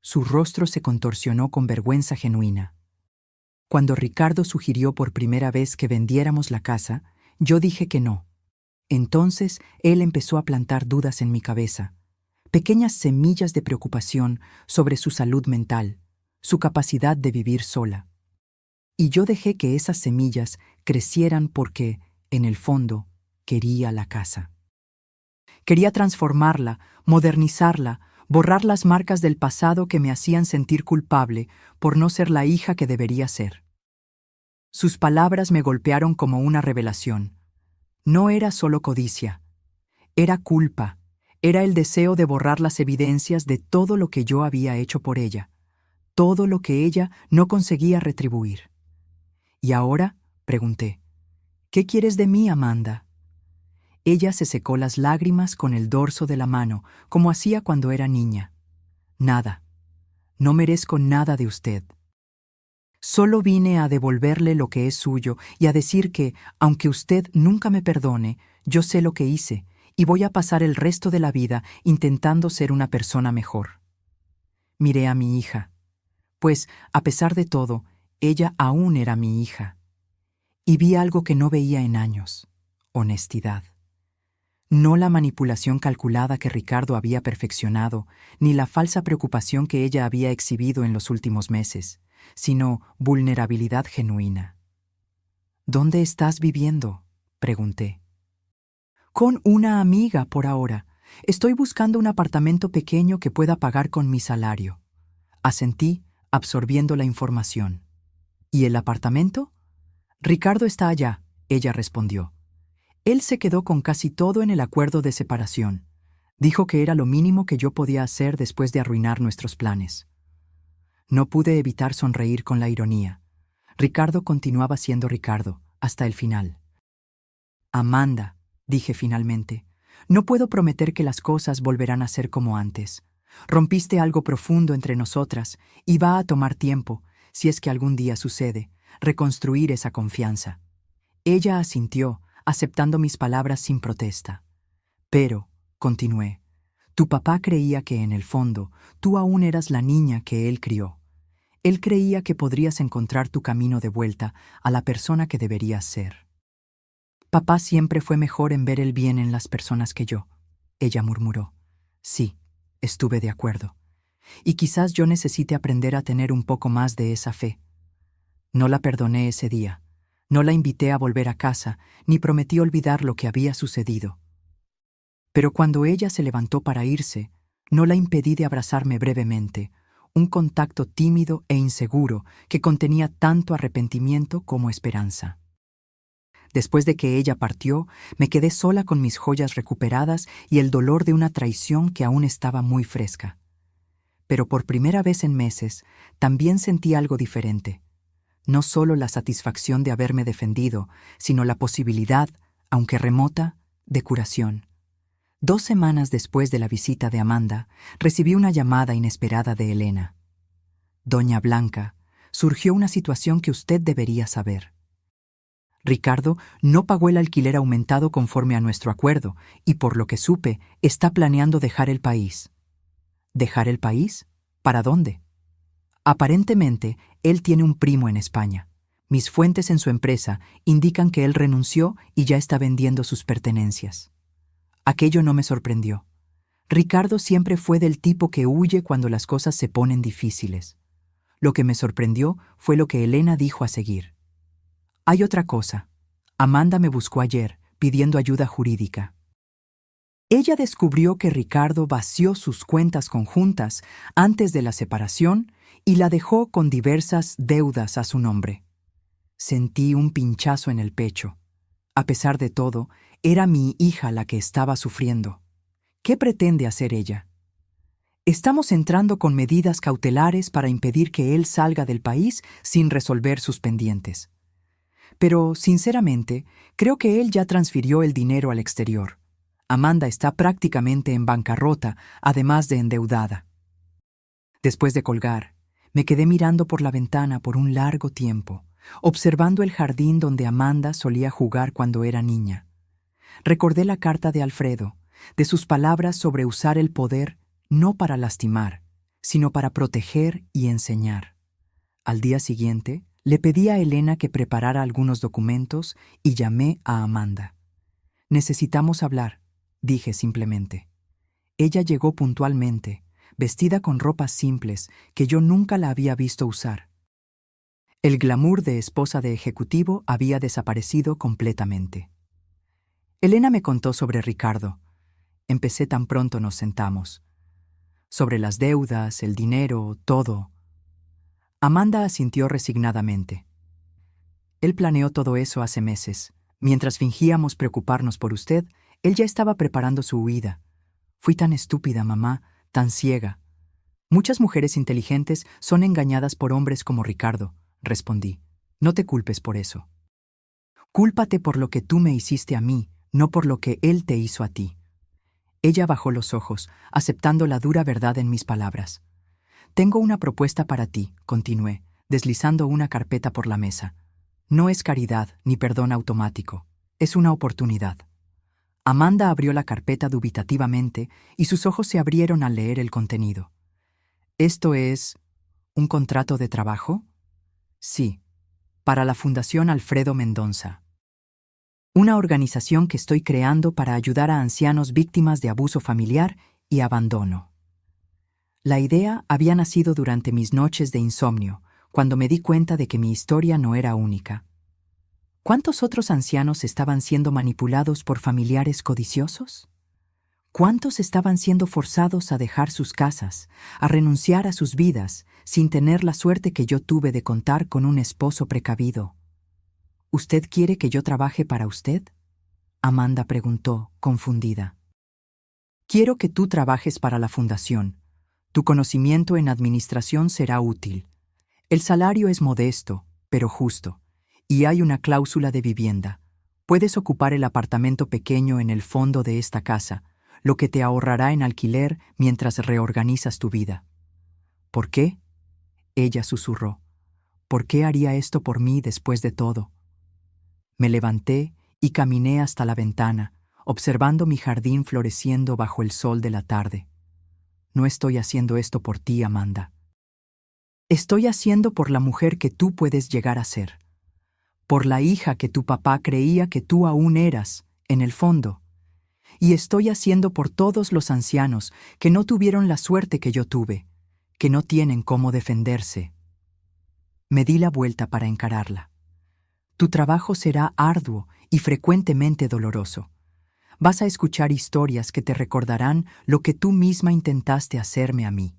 Su rostro se contorsionó con vergüenza genuina. Cuando Ricardo sugirió por primera vez que vendiéramos la casa, yo dije que no. Entonces él empezó a plantar dudas en mi cabeza, pequeñas semillas de preocupación sobre su salud mental, su capacidad de vivir sola. Y yo dejé que esas semillas crecieran porque, en el fondo, quería la casa. Quería transformarla, modernizarla, borrar las marcas del pasado que me hacían sentir culpable por no ser la hija que debería ser. Sus palabras me golpearon como una revelación. No era solo codicia, era culpa, era el deseo de borrar las evidencias de todo lo que yo había hecho por ella, todo lo que ella no conseguía retribuir. ¿Y ahora? Pregunté. ¿Qué quieres de mí, Amanda? Ella se secó las lágrimas con el dorso de la mano, como hacía cuando era niña. Nada. No merezco nada de usted. Solo vine a devolverle lo que es suyo y a decir que, aunque usted nunca me perdone, yo sé lo que hice y voy a pasar el resto de la vida intentando ser una persona mejor. Miré a mi hija, pues, a pesar de todo, ella aún era mi hija. Y vi algo que no veía en años: honestidad. No la manipulación calculada que Ricardo había perfeccionado, ni la falsa preocupación que ella había exhibido en los últimos meses, sino vulnerabilidad genuina. ¿Dónde estás viviendo?, pregunté. Con una amiga por ahora. Estoy buscando un apartamento pequeño que pueda pagar con mi salario. Asentí, absorbiendo la información. ¿Y el apartamento? Ricardo está allá, ella respondió. Él se quedó con casi todo en el acuerdo de separación. Dijo que era lo mínimo que yo podía hacer después de arruinar nuestros planes. No pude evitar sonreír con la ironía. Ricardo continuaba siendo Ricardo, hasta el final. Amanda, dije finalmente, no puedo prometer que las cosas volverán a ser como antes. Rompiste algo profundo entre nosotras y va a tomar tiempo, si es que algún día sucede, reconstruir esa confianza. Ella asintió, aceptando mis palabras sin protesta. Pero, continué, tu papá creía que en el fondo tú aún eras la niña que él crió. Él creía que podrías encontrar tu camino de vuelta a la persona que deberías ser. Papá siempre fue mejor en ver el bien en las personas que yo, ella murmuró. Sí, estuve de acuerdo. Y quizás yo necesite aprender a tener un poco más de esa fe. No la perdoné ese día. No la invité a volver a casa, ni prometí olvidar lo que había sucedido. Pero cuando ella se levantó para irse, no la impedí de abrazarme brevemente, un contacto tímido e inseguro que contenía tanto arrepentimiento como esperanza. Después de que ella partió, me quedé sola con mis joyas recuperadas y el dolor de una traición que aún estaba muy fresca. Pero por primera vez en meses, también sentí algo diferente. No solo la satisfacción de haberme defendido, sino la posibilidad, aunque remota, de curación. 2 semanas después de la visita de Amanda, recibí una llamada inesperada de Elena. Doña Blanca, surgió una situación que usted debería saber. Ricardo no pagó el alquiler aumentado conforme a nuestro acuerdo y, por lo que supe, está planeando dejar el país. ¿Dejar el país? ¿Para dónde? Aparentemente, él tiene un primo en España. Mis fuentes en su empresa indican que él renunció y ya está vendiendo sus pertenencias. Aquello no me sorprendió. Ricardo siempre fue del tipo que huye cuando las cosas se ponen difíciles. Lo que me sorprendió fue lo que Elena dijo a seguir. Hay otra cosa. Amanda me buscó ayer, pidiendo ayuda jurídica. Ella descubrió que Ricardo vació sus cuentas conjuntas antes de la separación y la dejó con diversas deudas a su nombre. Sentí un pinchazo en el pecho. A pesar de todo, era mi hija la que estaba sufriendo. ¿Qué pretende hacer ella? Estamos entrando con medidas cautelares para impedir que él salga del país sin resolver sus pendientes. Pero, sinceramente, creo que él ya transfirió el dinero al exterior. Amanda está prácticamente en bancarrota, además de endeudada. Después de colgar, me quedé mirando por la ventana por un largo tiempo, observando el jardín donde Amanda solía jugar cuando era niña. Recordé la carta de Alfredo, de sus palabras sobre usar el poder no para lastimar, sino para proteger y enseñar. Al día siguiente, le pedí a Elena que preparara algunos documentos y llamé a Amanda. Necesitamos hablar, dije simplemente. Ella llegó puntualmente, vestida con ropas simples que yo nunca la había visto usar. El glamour de esposa de ejecutivo había desaparecido completamente. Elena me contó sobre Ricardo. Empecé tan pronto nos sentamos. Sobre las deudas, el dinero, todo. Amanda asintió resignadamente. Él planeó todo eso hace meses. Mientras fingíamos preocuparnos por usted, él ya estaba preparando su huida. Fui tan estúpida, mamá, tan ciega. Muchas mujeres inteligentes son engañadas por hombres como Ricardo, respondí. No te culpes por eso. Cúlpate por lo que tú me hiciste a mí, no por lo que él te hizo a ti. Ella bajó los ojos, aceptando la dura verdad en mis palabras. Tengo una propuesta para ti, continué, deslizando una carpeta por la mesa. No es caridad ni perdón automático, es una oportunidad. Amanda abrió la carpeta dubitativamente y sus ojos se abrieron al leer el contenido. ¿Esto es un contrato de trabajo? Sí, para la Fundación Alfredo Mendonça. Una organización que estoy creando para ayudar a ancianos víctimas de abuso familiar y abandono. La idea había nacido durante mis noches de insomnio, cuando me di cuenta de que mi historia no era única. ¿Cuántos otros ancianos estaban siendo manipulados por familiares codiciosos? ¿Cuántos estaban siendo forzados a dejar sus casas, a renunciar a sus vidas, sin tener la suerte que yo tuve de contar con un esposo precavido? ¿Usted quiere que yo trabaje para usted? Amanda preguntó, confundida. Quiero que tú trabajes para la fundación. Tu conocimiento en administración será útil. El salario es modesto, pero justo, y hay una cláusula de vivienda. Puedes ocupar el apartamento pequeño en el fondo de esta casa, lo que te ahorrará en alquiler mientras reorganizas tu vida. ¿Por qué? Ella susurró. ¿Por qué haría esto por mí después de todo? Me levanté y caminé hasta la ventana, observando mi jardín floreciendo bajo el sol de la tarde. No estoy haciendo esto por ti, Amanda. Estoy haciendo por la mujer que tú puedes llegar a ser. Por la hija que tu papá creía que tú aún eras, en el fondo. Y estoy haciendo por todos los ancianos que no tuvieron la suerte que yo tuve, que no tienen cómo defenderse. Me di la vuelta para encararla. Tu trabajo será arduo y frecuentemente doloroso. Vas a escuchar historias que te recordarán lo que tú misma intentaste hacerme a mí.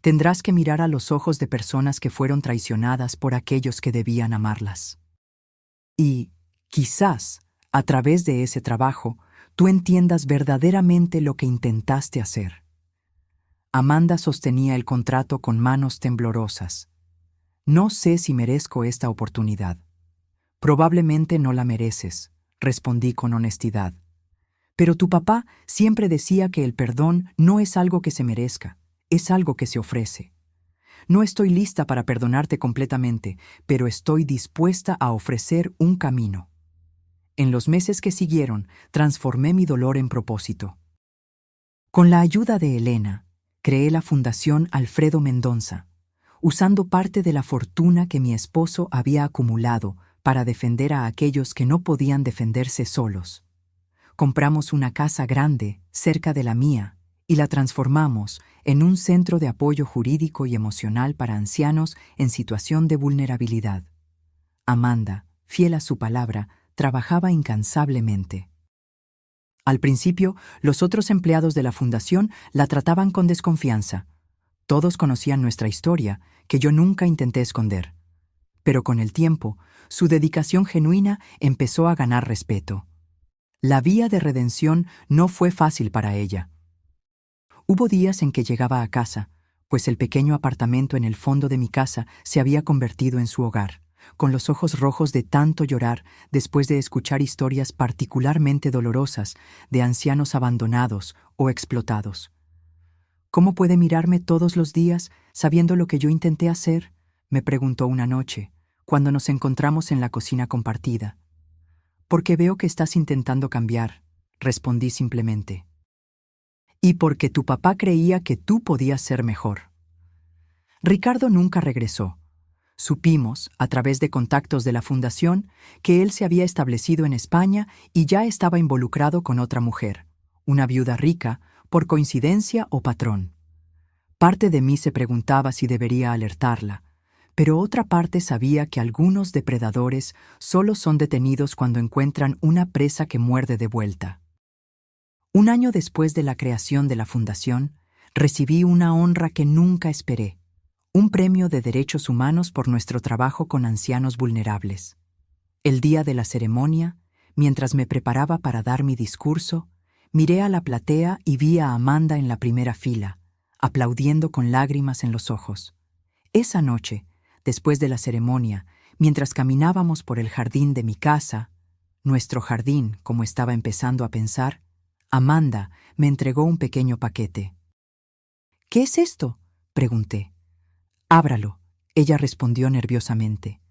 Tendrás que mirar a los ojos de personas que fueron traicionadas por aquellos que debían amarlas. Y, quizás, a través de ese trabajo, tú entiendas verdaderamente lo que intentaste hacer. Amanda sostenía el contrato con manos temblorosas. No sé si merezco esta oportunidad. Probablemente no la mereces, respondí con honestidad. Pero tu papá siempre decía que el perdón no es algo que se merezca, es algo que se ofrece. No estoy lista para perdonarte completamente, pero estoy dispuesta a ofrecer un camino. En los meses que siguieron, transformé mi dolor en propósito. Con la ayuda de Elena, creé la Fundación Alfredo Mendonça, usando parte de la fortuna que mi esposo había acumulado para defender a aquellos que no podían defenderse solos. Compramos una casa grande, cerca de la mía, y la transformamos en un centro de apoyo jurídico y emocional para ancianos en situación de vulnerabilidad. Amanda, fiel a su palabra, trabajaba incansablemente. Al principio, los otros empleados de la fundación la trataban con desconfianza. Todos conocían nuestra historia, que yo nunca intenté esconder. Pero con el tiempo, su dedicación genuina empezó a ganar respeto. La vía de redención no fue fácil para ella. Hubo días en que llegaba a casa, pues el pequeño apartamento en el fondo de mi casa se había convertido en su hogar, con los ojos rojos de tanto llorar después de escuchar historias particularmente dolorosas de ancianos abandonados o explotados. ¿Cómo puede mirarme todos los días sabiendo lo que yo intenté hacer?, me preguntó una noche, cuando nos encontramos en la cocina compartida. Porque veo que estás intentando cambiar, respondí simplemente. Y porque tu papá creía que tú podías ser mejor. Ricardo nunca regresó. Supimos, a través de contactos de la fundación, que él se había establecido en España y ya estaba involucrado con otra mujer, una viuda rica, por coincidencia o patrón. Parte de mí se preguntaba si debería alertarla, pero otra parte sabía que algunos depredadores solo son detenidos cuando encuentran una presa que muerde de vuelta. Un año después de la creación de la fundación, recibí una honra que nunca esperé, un premio de derechos humanos por nuestro trabajo con ancianos vulnerables. El día de la ceremonia, Mientras me preparaba para dar mi discurso, miré a la platea y vi a Amanda en la primera fila, aplaudiendo con lágrimas en los ojos. Esa noche, después de la ceremonia, mientras caminábamos por el jardín de mi casa, nuestro jardín, como estaba empezando a pensar, Amanda me entregó un pequeño paquete. «¿Qué es esto?», pregunté. «Ábralo», ella respondió nerviosamente.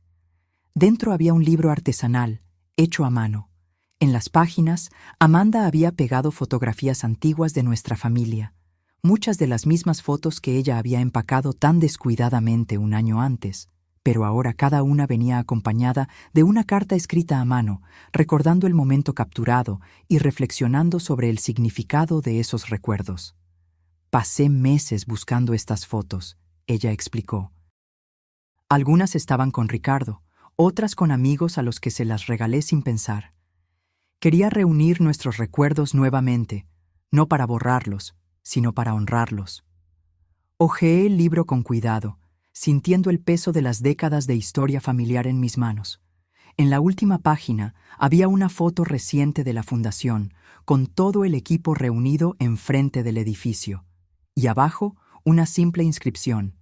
Dentro había un libro artesanal, hecho a mano. En las páginas, Amanda había pegado fotografías antiguas de nuestra familia, muchas de las mismas fotos que ella había empacado tan descuidadamente un año antes, pero ahora cada una venía acompañada de una carta escrita a mano, recordando el momento capturado y reflexionando sobre el significado de esos recuerdos. «Pasé meses buscando estas fotos», ella explicó. Algunas estaban con Ricardo, otras con amigos a los que se las regalé sin pensar. Quería reunir nuestros recuerdos nuevamente, no para borrarlos, sino para honrarlos. Hojeé el libro con cuidado, sintiendo el peso de las décadas de historia familiar en mis manos. En la última página había una foto reciente de la fundación, con todo el equipo reunido enfrente del edificio, y abajo una simple inscripción: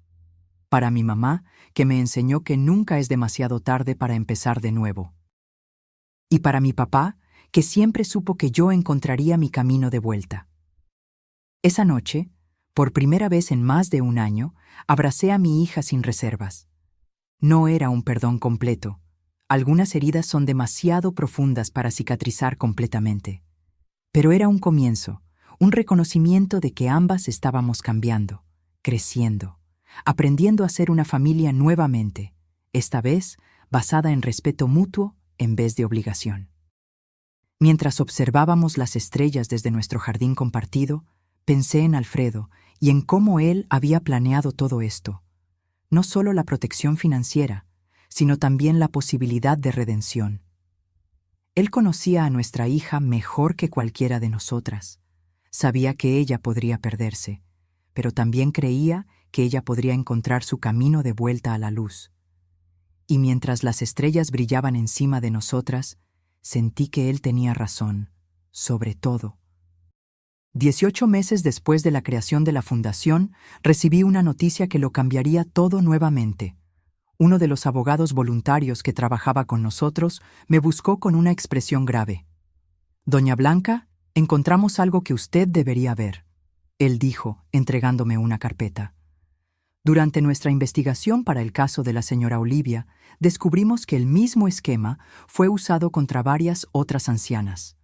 «Para mi mamá, que me enseñó que nunca es demasiado tarde para empezar de nuevo». Y para mi papá, que siempre supo que yo encontraría mi camino de vuelta. Esa noche, por primera vez en más de un año, abracé a mi hija sin reservas. No era un perdón completo. Algunas heridas son demasiado profundas para cicatrizar completamente. Pero era un comienzo, un reconocimiento de que ambas estábamos cambiando, creciendo, aprendiendo a ser una familia nuevamente, esta vez basada en respeto mutuo en vez de obligación. Mientras observábamos las estrellas desde nuestro jardín compartido, pensé en Alfredo y en cómo él había planeado todo esto. No solo la protección financiera, sino también la posibilidad de redención. Él conocía a nuestra hija mejor que cualquiera de nosotras. Sabía que ella podría perderse, pero también creía que ella podría encontrar su camino de vuelta a la luz. Y mientras las estrellas brillaban encima de nosotras, sentí que él tenía razón, sobre todo. 18 meses después de la creación de la fundación, recibí una noticia que lo cambiaría todo nuevamente. Uno de los abogados voluntarios que trabajaba con nosotros me buscó con una expresión grave. «Doña Blanca, encontramos algo que usted debería ver», él dijo, entregándome una carpeta. Durante nuestra investigación para el caso de la señora Olivia, descubrimos que el mismo esquema fue usado contra varias otras ancianas.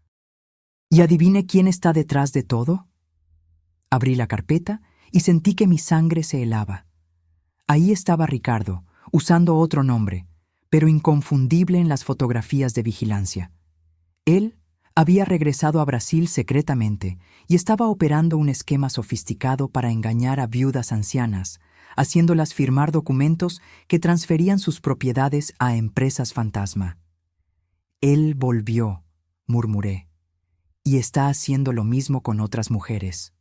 ¿Y adivine quién está detrás de todo? Abrí la carpeta y sentí que mi sangre se helaba. Ahí estaba Ricardo, usando otro nombre, pero inconfundible en las fotografías de vigilancia. Él había regresado a Brasil secretamente y estaba operando un esquema sofisticado para engañar a viudas ancianas, haciéndolas firmar documentos que transferían sus propiedades a empresas fantasma. «Él volvió», murmuré, «y está haciendo lo mismo con otras mujeres».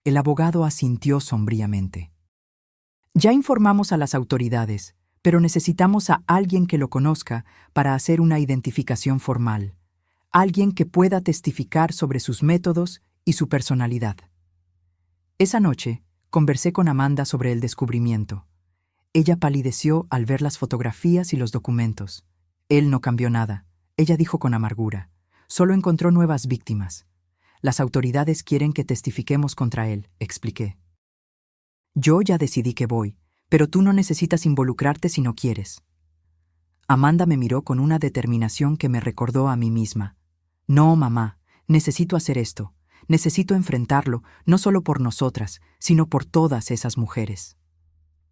El abogado asintió sombríamente. «Ya informamos a las autoridades, pero necesitamos a alguien que lo conozca para hacer una identificación formal, alguien que pueda testificar sobre sus métodos y su personalidad». Esa noche, conversé con Amanda sobre el descubrimiento. Ella palideció al ver las fotografías y los documentos. Él no cambió nada, ella dijo con amargura. Solo encontró nuevas víctimas. Las autoridades quieren que testifiquemos contra él, expliqué. Yo ya decidí que voy, pero tú no necesitas involucrarte si no quieres. Amanda me miró con una determinación que me recordó a mí misma. No, mamá, necesito hacer esto. Necesito enfrentarlo, no solo por nosotras, sino por todas esas mujeres.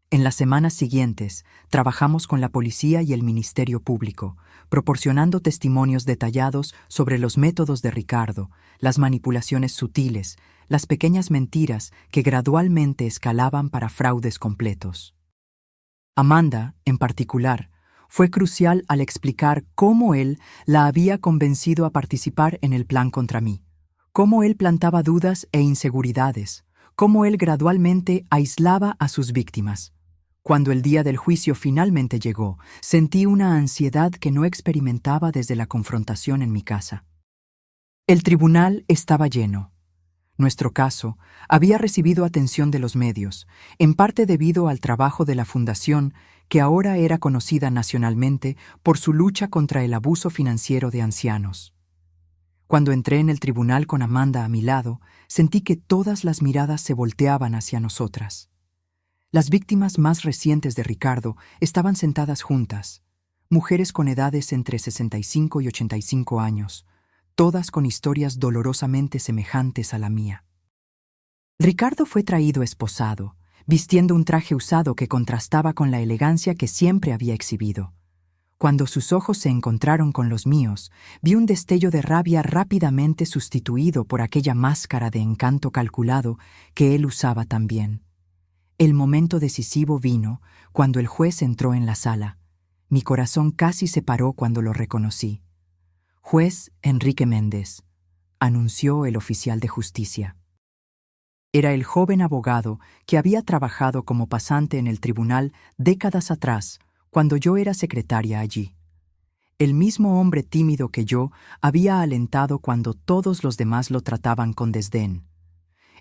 En las semanas siguientes, trabajamos con la policía y el Ministerio Público, proporcionando testimonios detallados sobre los métodos de Ricardo, las manipulaciones sutiles, las pequeñas mentiras que gradualmente escalaban para fraudes completos. Amanda, en particular, fue crucial al explicar cómo él la había convencido a participar en el plan contra mí. Cómo él plantaba dudas e inseguridades, cómo él gradualmente aislaba a sus víctimas, Cuando el día del juicio finalmente llegó, sentí una ansiedad que no experimentaba desde la confrontación en mi casa. El tribunal estaba lleno. Nuestro caso había recibido atención de los medios, en parte debido al trabajo de la Fundación, que ahora era conocida nacionalmente por su lucha contra el abuso financiero de ancianos. Cuando entré en el tribunal con Amanda a mi lado, sentí que todas las miradas se volteaban hacia nosotras. Las víctimas más recientes de Ricardo estaban sentadas juntas, mujeres con edades entre 65 y 85 años, todas con historias dolorosamente semejantes a la mía. Ricardo fue traído esposado, vistiendo un traje usado que contrastaba con la elegancia que siempre había exhibido. Cuando sus ojos se encontraron con los míos, vi un destello de rabia rápidamente sustituido por aquella máscara de encanto calculado que él usaba también. El momento decisivo vino cuando el juez entró en la sala. Mi corazón casi se paró cuando lo reconocí. Juez Enrique Méndez, anunció el oficial de justicia. Era el joven abogado que había trabajado como pasante en el tribunal décadas atrás, cuando yo era secretaria allí. El mismo hombre tímido que yo había alentado cuando todos los demás lo trataban con desdén.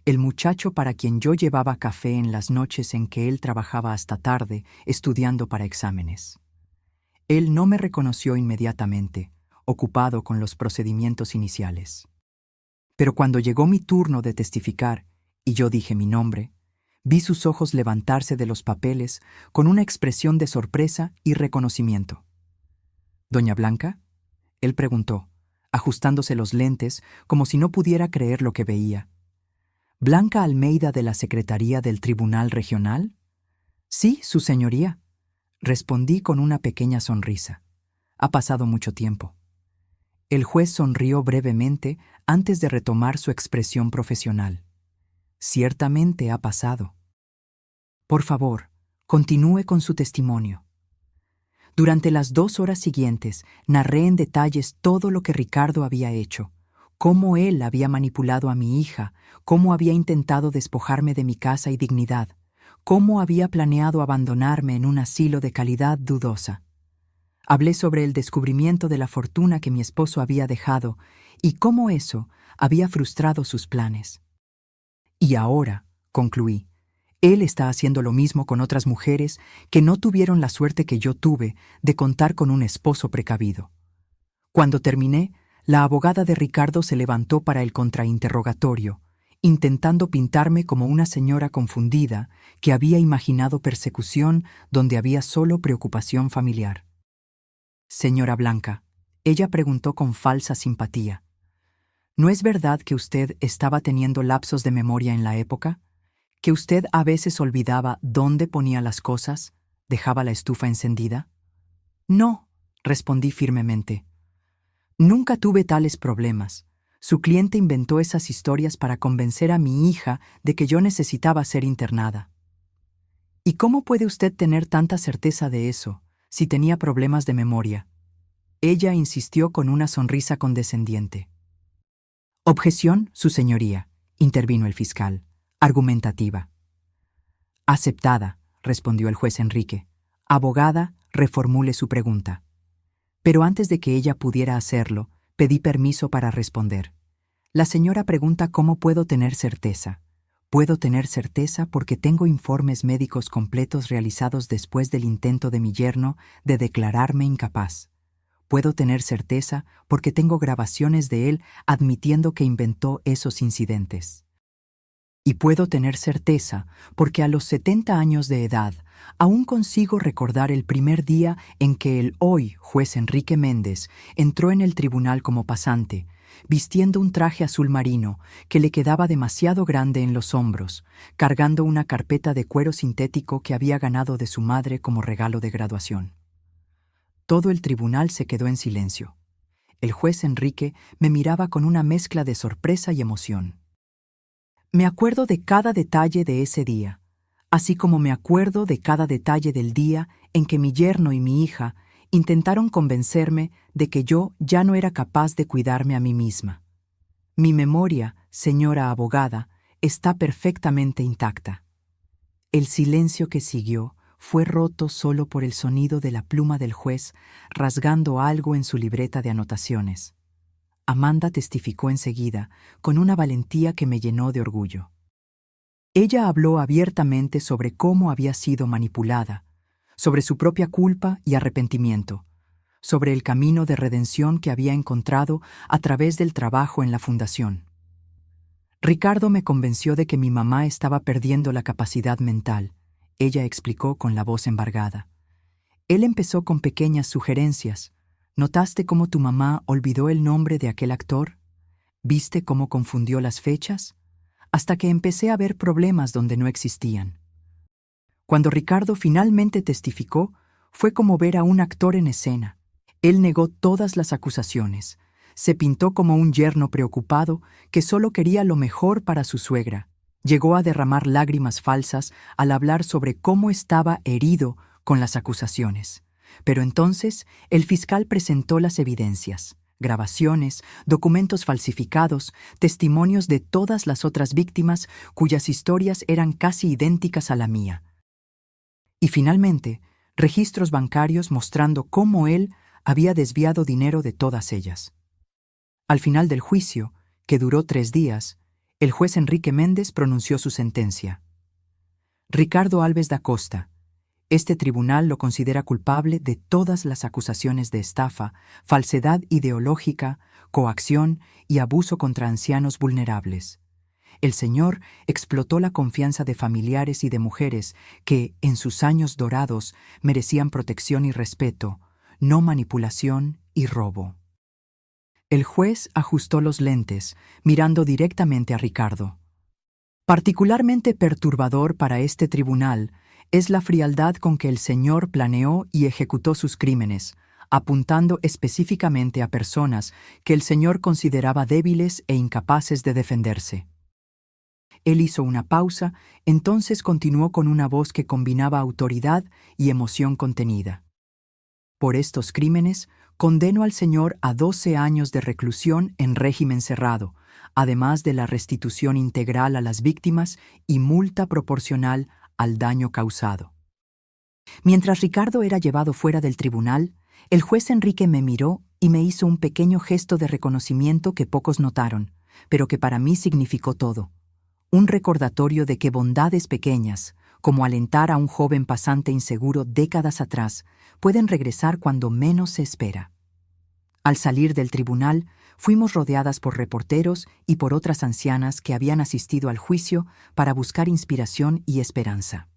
El muchacho para quien yo llevaba café en las noches en que él trabajaba hasta tarde, estudiando para exámenes. Él no me reconoció inmediatamente, ocupado con los procedimientos iniciales. Pero cuando llegó mi turno de testificar, y yo dije mi nombre, vi sus ojos levantarse de los papeles con una expresión de sorpresa y reconocimiento. «¿Doña Blanca?», él preguntó, ajustándose los lentes como si no pudiera creer lo que veía. «¿Blanca Almeida de la Secretaría del Tribunal Regional?». «Sí, su señoría», respondí con una pequeña sonrisa. «Ha pasado mucho tiempo». El juez sonrió brevemente antes de retomar su expresión profesional. «Ciertamente ha pasado. Por favor, continúe con su testimonio». Durante las 2 horas siguientes, narré en detalles todo lo que Ricardo había hecho, cómo él había manipulado a mi hija, cómo había intentado despojarme de mi casa y dignidad, cómo había planeado abandonarme en un asilo de calidad dudosa. Hablé sobre el descubrimiento de la fortuna que mi esposo había dejado y cómo eso había frustrado sus planes. Y ahora, concluí, él está haciendo lo mismo con otras mujeres que no tuvieron la suerte que yo tuve de contar con un esposo precavido. Cuando terminé, la abogada de Ricardo se levantó para el contrainterrogatorio, intentando pintarme como una señora confundida que había imaginado persecución donde había solo preocupación familiar. «Señora Blanca», ella preguntó con falsa simpatía, «¿no es verdad que usted estaba teniendo lapsos de memoria en la época? ¿Que usted a veces olvidaba dónde ponía las cosas, dejaba la estufa encendida?» «No», respondí firmemente. «Nunca tuve tales problemas. Su cliente inventó esas historias para convencer a mi hija de que yo necesitaba ser internada». «¿Y cómo puede usted tener tanta certeza de eso, si tenía problemas de memoria?». Ella insistió con una sonrisa condescendiente. «Objeción, su señoría», intervino el fiscal, argumentativa. «Aceptada», respondió el juez Enrique. «Abogada, reformule su pregunta». Pero antes de que ella pudiera hacerlo, pedí permiso para responder. La señora pregunta cómo puedo tener certeza. Puedo tener certeza porque tengo informes médicos completos realizados después del intento de mi yerno de declararme incapaz. Puedo tener certeza porque tengo grabaciones de él admitiendo que inventó esos incidentes. Y puedo tener certeza porque a los 70 años de edad aún consigo recordar el primer día en que el hoy juez Enrique Méndez entró en el tribunal como pasante, vistiendo un traje azul marino que le quedaba demasiado grande en los hombros, cargando una carpeta de cuero sintético que había ganado de su madre como regalo de graduación. Todo el tribunal se quedó en silencio. El juez Enrique me miraba con una mezcla de sorpresa y emoción. Me acuerdo de cada detalle de ese día, así como me acuerdo de cada detalle del día en que mi yerno y mi hija intentaron convencerme de que yo ya no era capaz de cuidarme a mí misma. Mi memoria, señora abogada, está perfectamente intacta. El silencio que siguió fue roto solo por el sonido de la pluma del juez rasgando algo en su libreta de anotaciones. Amanda testificó enseguida, con una valentía que me llenó de orgullo. Ella habló abiertamente sobre cómo había sido manipulada, sobre su propia culpa y arrepentimiento, sobre el camino de redención que había encontrado a través del trabajo en la fundación. Ricardo me convenció de que mi mamá estaba perdiendo la capacidad mental, ella explicó con la voz embargada. Él empezó con pequeñas sugerencias. ¿Notaste cómo tu mamá olvidó el nombre de aquel actor? ¿Viste cómo confundió las fechas? Hasta que empecé a ver problemas donde no existían. Cuando Ricardo finalmente testificó, fue como ver a un actor en escena. Él negó todas las acusaciones. Se pintó como un yerno preocupado que solo quería lo mejor para su suegra. Llegó a derramar lágrimas falsas al hablar sobre cómo estaba herido con las acusaciones. Pero entonces el fiscal presentó las evidencias, grabaciones, documentos falsificados, testimonios de todas las otras víctimas cuyas historias eran casi idénticas a la mía. Y finalmente, registros bancarios mostrando cómo él había desviado dinero de todas ellas. Al final del juicio, que duró 3 días, el juez Enrique Méndez pronunció su sentencia. Ricardo Alves da Costa. Este tribunal lo considera culpable de todas las acusaciones de estafa, falsedad ideológica, coacción y abuso contra ancianos vulnerables. El señor explotó la confianza de familiares y de mujeres que, en sus años dorados, merecían protección y respeto, no manipulación y robo. El juez ajustó los lentes, mirando directamente a Ricardo. Particularmente perturbador para este tribunal es la frialdad con que el señor planeó y ejecutó sus crímenes, apuntando específicamente a personas que el señor consideraba débiles e incapaces de defenderse. Él hizo una pausa, entonces continuó con una voz que combinaba autoridad y emoción contenida. Por estos crímenes, condeno al señor a 12 años de reclusión en régimen cerrado, además de la restitución integral a las víctimas y multa proporcional al daño causado. Mientras Ricardo era llevado fuera del tribunal, el juez Enrique me miró y me hizo un pequeño gesto de reconocimiento que pocos notaron, pero que para mí significó todo. Un recordatorio de que bondades pequeñas, como alentar a un joven pasante inseguro décadas atrás, pueden regresar cuando menos se espera. Al salir del tribunal, fuimos rodeadas por reporteros y por otras ancianas que habían asistido al juicio para buscar inspiración y esperanza.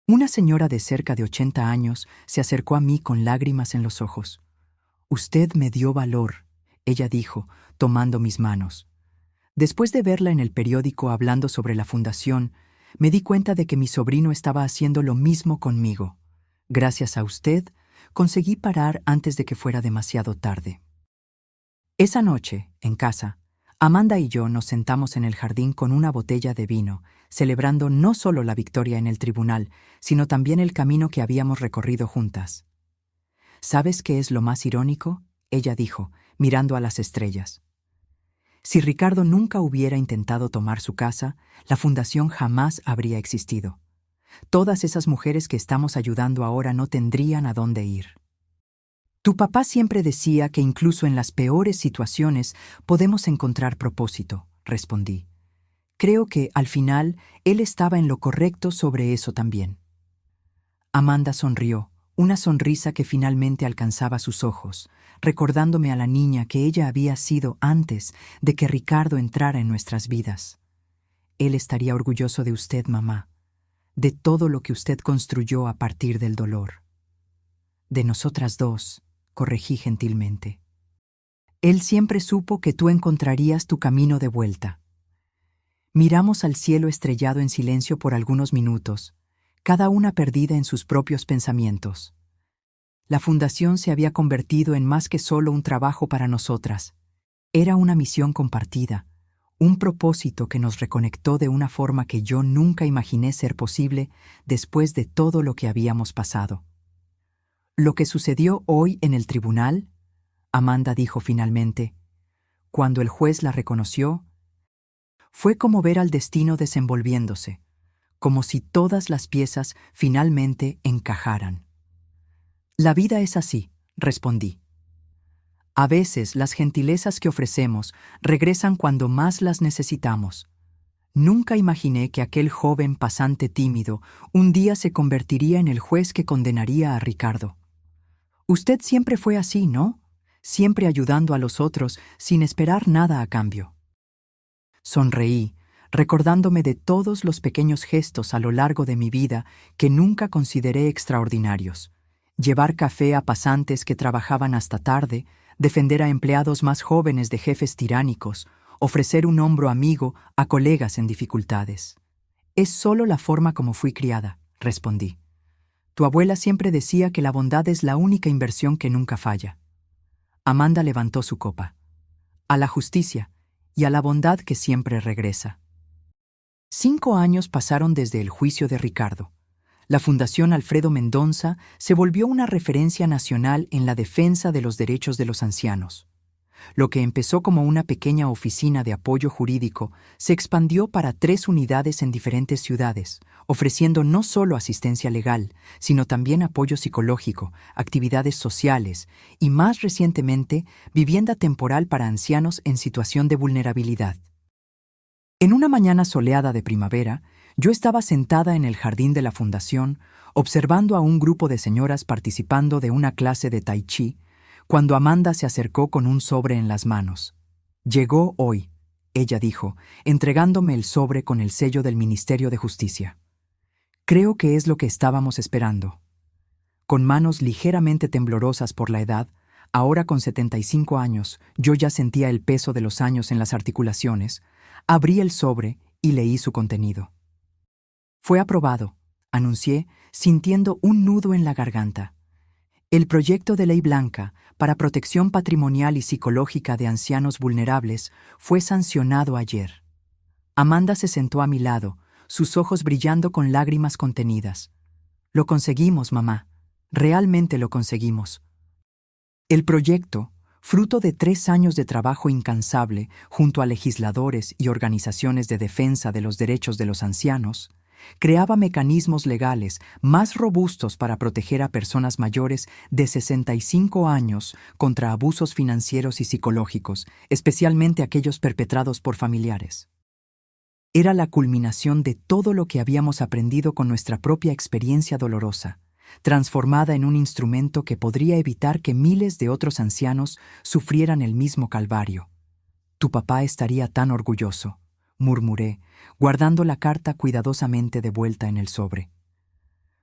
Una señora de cerca de 80 años se acercó a mí con lágrimas en los ojos. «Usted me dio valor», ella dijo, tomando mis manos. Después de verla en el periódico hablando sobre la fundación, me di cuenta de que mi sobrino estaba haciendo lo mismo conmigo. Gracias a usted, conseguí parar antes de que fuera demasiado tarde. Esa noche, en casa, Amanda y yo nos sentamos en el jardín con una botella de vino, celebrando no solo la victoria en el tribunal, sino también el camino que habíamos recorrido juntas. ¿Sabes qué es lo más irónico?, ella dijo, mirando a las estrellas. Si Ricardo nunca hubiera intentado tomar su casa, la fundación jamás habría existido. Todas esas mujeres que estamos ayudando ahora no tendrían a dónde ir. Tu papá siempre decía que incluso en las peores situaciones podemos encontrar propósito, respondí. Creo que, al final, él estaba en lo correcto sobre eso también. Amanda sonrió, una sonrisa que finalmente alcanzaba sus ojos, recordándome a la niña que ella había sido antes de que Ricardo entrara en nuestras vidas. Él estaría orgulloso de usted, mamá, de todo lo que usted construyó a partir del dolor. De nosotras dos, corregí gentilmente. Él siempre supo que tú encontrarías tu camino de vuelta. Miramos al cielo estrellado en silencio por algunos minutos, cada una perdida en sus propios pensamientos. La fundación se había convertido en más que solo un trabajo para nosotras. Era una misión compartida, un propósito que nos reconectó de una forma que yo nunca imaginé ser posible después de todo lo que habíamos pasado. Lo que sucedió hoy en el tribunal, Amanda dijo finalmente, cuando el juez la reconoció, fue como ver al destino desenvolviéndose, como si todas las piezas finalmente encajaran. La vida es así, respondí. A veces las gentilezas que ofrecemos regresan cuando más las necesitamos. Nunca imaginé que aquel joven pasante tímido un día se convertiría en el juez que condenaría a Ricardo. Usted siempre fue así, ¿no? Siempre ayudando a los otros sin esperar nada a cambio. Sonreí, recordándome de todos los pequeños gestos a lo largo de mi vida que nunca consideré extraordinarios. Llevar café a pasantes que trabajaban hasta tarde, defender a empleados más jóvenes de jefes tiránicos, ofrecer un hombro amigo a colegas en dificultades. Es solo la forma como fui criada, respondí. Tu abuela siempre decía que la bondad es la única inversión que nunca falla. Amanda levantó su copa. A la justicia y a la bondad que siempre regresa. 5 años pasaron desde el juicio de Ricardo. La Fundación Alfredo Mendonça se volvió una referencia nacional en la defensa de los derechos de los ancianos. Lo que empezó como una pequeña oficina de apoyo jurídico se expandió para 3 unidades en diferentes ciudades, ofreciendo no solo asistencia legal, sino también apoyo psicológico, actividades sociales y, más recientemente, vivienda temporal para ancianos en situación de vulnerabilidad. En una mañana soleada de primavera, yo estaba sentada en el jardín de la fundación, observando a un grupo de señoras participando de una clase de tai chi, cuando Amanda se acercó con un sobre en las manos. Llegó hoy, ella dijo, entregándome el sobre con el sello del Ministerio de Justicia. Creo que es lo que estábamos esperando. Con manos ligeramente temblorosas por la edad, ahora con 75 años, yo ya sentía el peso de los años en las articulaciones, abrí el sobre y leí su contenido. Fue aprobado, anuncié, sintiendo un nudo en la garganta. El proyecto de ley blanca para protección patrimonial y psicológica de ancianos vulnerables fue sancionado ayer. Amanda se sentó a mi lado, sus ojos brillando con lágrimas contenidas. Lo conseguimos, mamá. Realmente lo conseguimos. El proyecto, fruto de 3 años de trabajo incansable junto a legisladores y organizaciones de defensa de los derechos de los ancianos, creaba mecanismos legales más robustos para proteger a personas mayores de 65 años contra abusos financieros y psicológicos, especialmente aquellos perpetrados por familiares. Era la culminación de todo lo que habíamos aprendido con nuestra propia experiencia dolorosa, transformada en un instrumento que podría evitar que miles de otros ancianos sufrieran el mismo calvario. Tu papá estaría tan orgulloso, murmuré, guardando la carta cuidadosamente de vuelta en el sobre.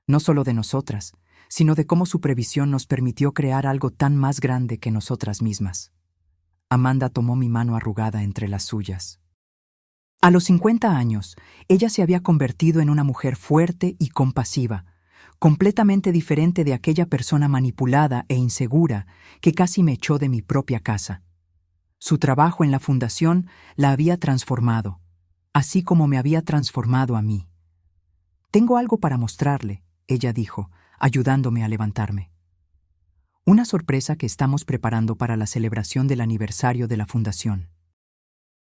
No solo de nosotras, sino de cómo su previsión nos permitió crear algo tan más grande que nosotras mismas. Amanda tomó mi mano arrugada entre las suyas. A los 50 años, ella se había convertido en una mujer fuerte y compasiva, completamente diferente de aquella persona manipulada e insegura que casi me echó de mi propia casa. Su trabajo en la fundación la había transformado, así como me había transformado a mí. «Tengo algo para mostrarle», ella dijo, ayudándome a levantarme. «Una sorpresa que estamos preparando para la celebración del aniversario de la fundación».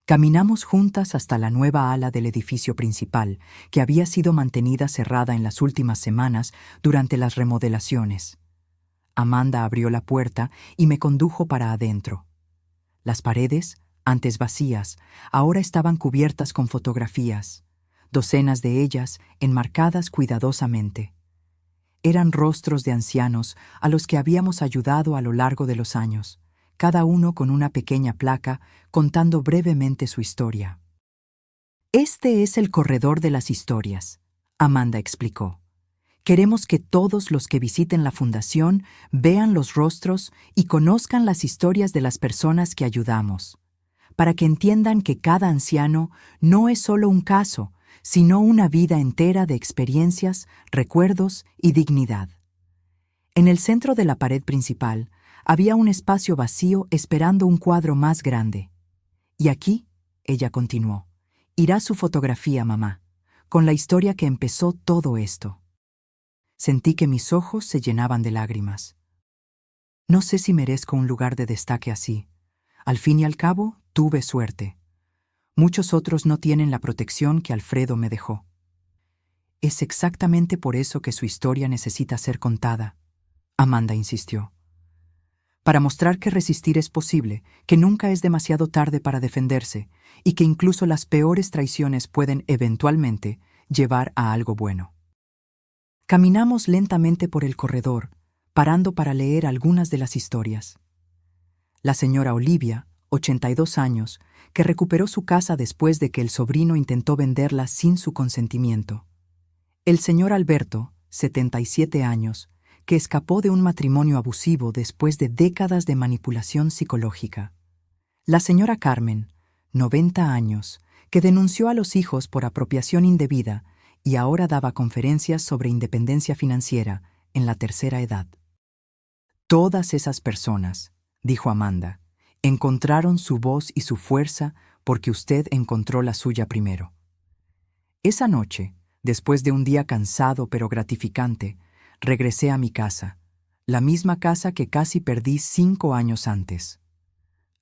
Caminamos juntas hasta la nueva ala del edificio principal, que había sido mantenida cerrada en las últimas semanas durante las remodelaciones. Amanda abrió la puerta y me condujo para adentro. Las paredes, antes vacías, ahora estaban cubiertas con fotografías, docenas de ellas enmarcadas cuidadosamente. Eran rostros de ancianos a los que habíamos ayudado a lo largo de los años, cada uno con una pequeña placa contando brevemente su historia. «Este es el corredor de las historias», Amanda explicó. «Queremos que todos los que visiten la fundación vean los rostros y conozcan las historias de las personas que ayudamos, para que entiendan que cada anciano no es solo un caso, sino una vida entera de experiencias, recuerdos y dignidad». En el centro de la pared principal había un espacio vacío esperando un cuadro más grande. «Y aquí», ella continuó, «irá su fotografía, mamá, con la historia que empezó todo esto». Sentí que mis ojos se llenaban de lágrimas. No sé si merezco un lugar de destaque así. Al fin y al cabo, tuve suerte. Muchos otros no tienen la protección que Alfredo me dejó. Es exactamente por eso que su historia necesita ser contada, Amanda insistió. Para mostrar que resistir es posible, que nunca es demasiado tarde para defenderse y que incluso las peores traiciones pueden eventualmente llevar a algo bueno. Caminamos lentamente por el corredor, parando para leer algunas de las historias. La señora Olivia, 82 años, que recuperó su casa después de que el sobrino intentó venderla sin su consentimiento. El señor Alberto, 77 años, que escapó de un matrimonio abusivo después de décadas de manipulación psicológica. La señora Carmen, 90 años, que denunció a los hijos por apropiación indebida y ahora daba conferencias sobre independencia financiera en la tercera edad. Todas esas personas, dijo Amanda, encontraron su voz y su fuerza porque usted encontró la suya primero. Esa noche, después de un día cansado pero gratificante, regresé a mi casa, la misma casa que casi perdí 5 años antes.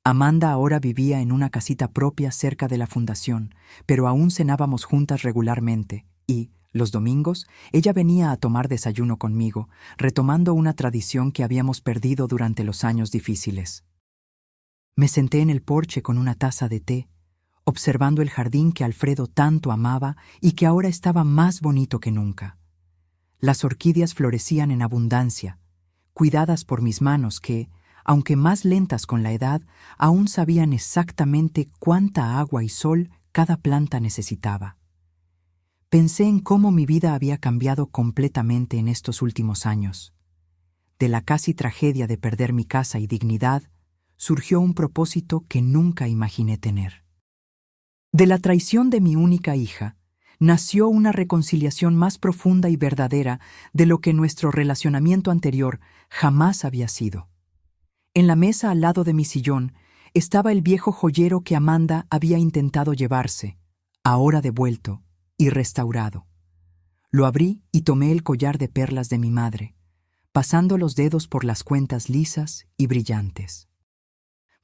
Amanda ahora vivía en una casita propia cerca de la fundación, pero aún cenábamos juntas regularmente y, los domingos, ella venía a tomar desayuno conmigo, retomando una tradición que habíamos perdido durante los años difíciles. Me senté en el porche con una taza de té, observando el jardín que Alfredo tanto amaba y que ahora estaba más bonito que nunca. Las orquídeas florecían en abundancia, cuidadas por mis manos que, aunque más lentas con la edad, aún sabían exactamente cuánta agua y sol cada planta necesitaba. Pensé en cómo mi vida había cambiado completamente en estos últimos años. De la casi tragedia de perder mi casa y dignidad, surgió un propósito que nunca imaginé tener. De la traición de mi única hija, nació una reconciliación más profunda y verdadera de lo que nuestro relacionamiento anterior jamás había sido. En la mesa al lado de mi sillón estaba el viejo joyero que Amanda había intentado llevarse, ahora devuelto y restaurado. Lo abrí y tomé el collar de perlas de mi madre, pasando los dedos por las cuentas lisas y brillantes.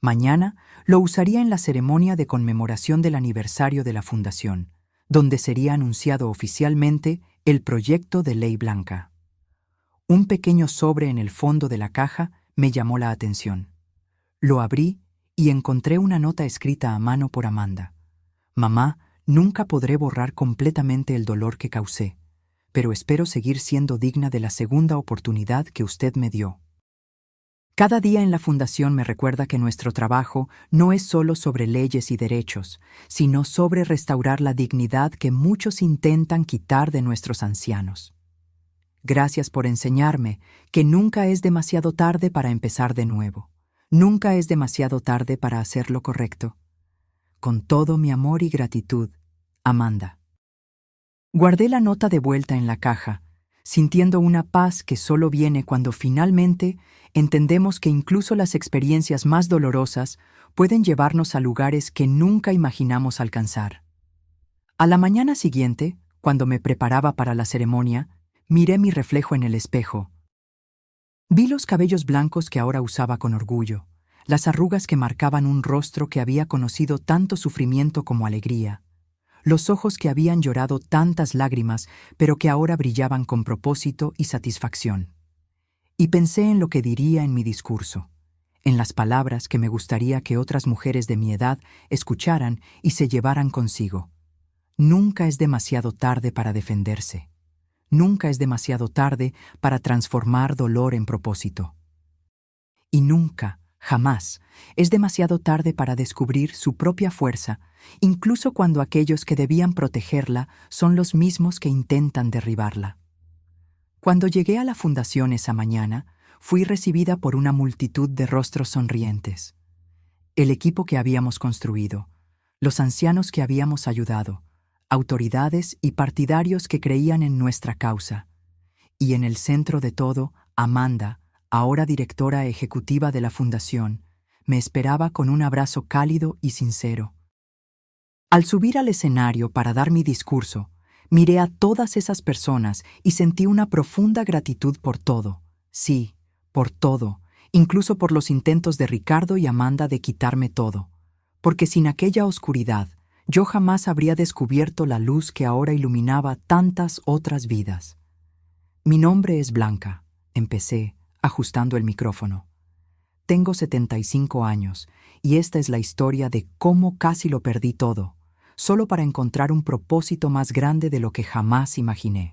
Mañana lo usaría en la ceremonia de conmemoración del aniversario de la fundación, donde sería anunciado oficialmente el proyecto de ley blanca. Un pequeño sobre en el fondo de la caja me llamó la atención. Lo abrí y encontré una nota escrita a mano por Amanda. Mamá, nunca podré borrar completamente el dolor que causé, pero espero seguir siendo digna de la segunda oportunidad que usted me dio. Cada día en la fundación me recuerda que nuestro trabajo no es solo sobre leyes y derechos, sino sobre restaurar la dignidad que muchos intentan quitar de nuestros ancianos. Gracias por enseñarme que nunca es demasiado tarde para empezar de nuevo. Nunca es demasiado tarde para hacer lo correcto. Con todo mi amor y gratitud, Amanda. Guardé la nota de vuelta en la caja, sintiendo una paz que solo viene cuando finalmente entendemos que incluso las experiencias más dolorosas pueden llevarnos a lugares que nunca imaginamos alcanzar. A la mañana siguiente, cuando me preparaba para la ceremonia, miré mi reflejo en el espejo. Vi los cabellos blancos que ahora usaba con orgullo, las arrugas que marcaban un rostro que había conocido tanto sufrimiento como alegría, los ojos que habían llorado tantas lágrimas, pero que ahora brillaban con propósito y satisfacción. Y pensé en lo que diría en mi discurso, en las palabras que me gustaría que otras mujeres de mi edad escucharan y se llevaran consigo. Nunca es demasiado tarde para defenderse. Nunca es demasiado tarde para transformar dolor en propósito. Y nunca, jamás, es demasiado tarde para descubrir su propia fuerza, incluso cuando aquellos que debían protegerla son los mismos que intentan derribarla. Cuando llegué a la fundación esa mañana, fui recibida por una multitud de rostros sonrientes. El equipo que habíamos construido, los ancianos que habíamos ayudado, autoridades y partidarios que creían en nuestra causa. Y en el centro de todo, Amanda, ahora directora ejecutiva de la fundación, me esperaba con un abrazo cálido y sincero. Al subir al escenario para dar mi discurso, miré a todas esas personas y sentí una profunda gratitud por todo. Sí, por todo, incluso por los intentos de Ricardo y Amanda de quitarme todo. Porque sin aquella oscuridad, yo jamás habría descubierto la luz que ahora iluminaba tantas otras vidas. Mi nombre es Blanca, empecé, ajustando el micrófono. Tengo 75 años y esta es la historia de cómo casi lo perdí todo, solo para encontrar un propósito más grande de lo que jamás imaginé.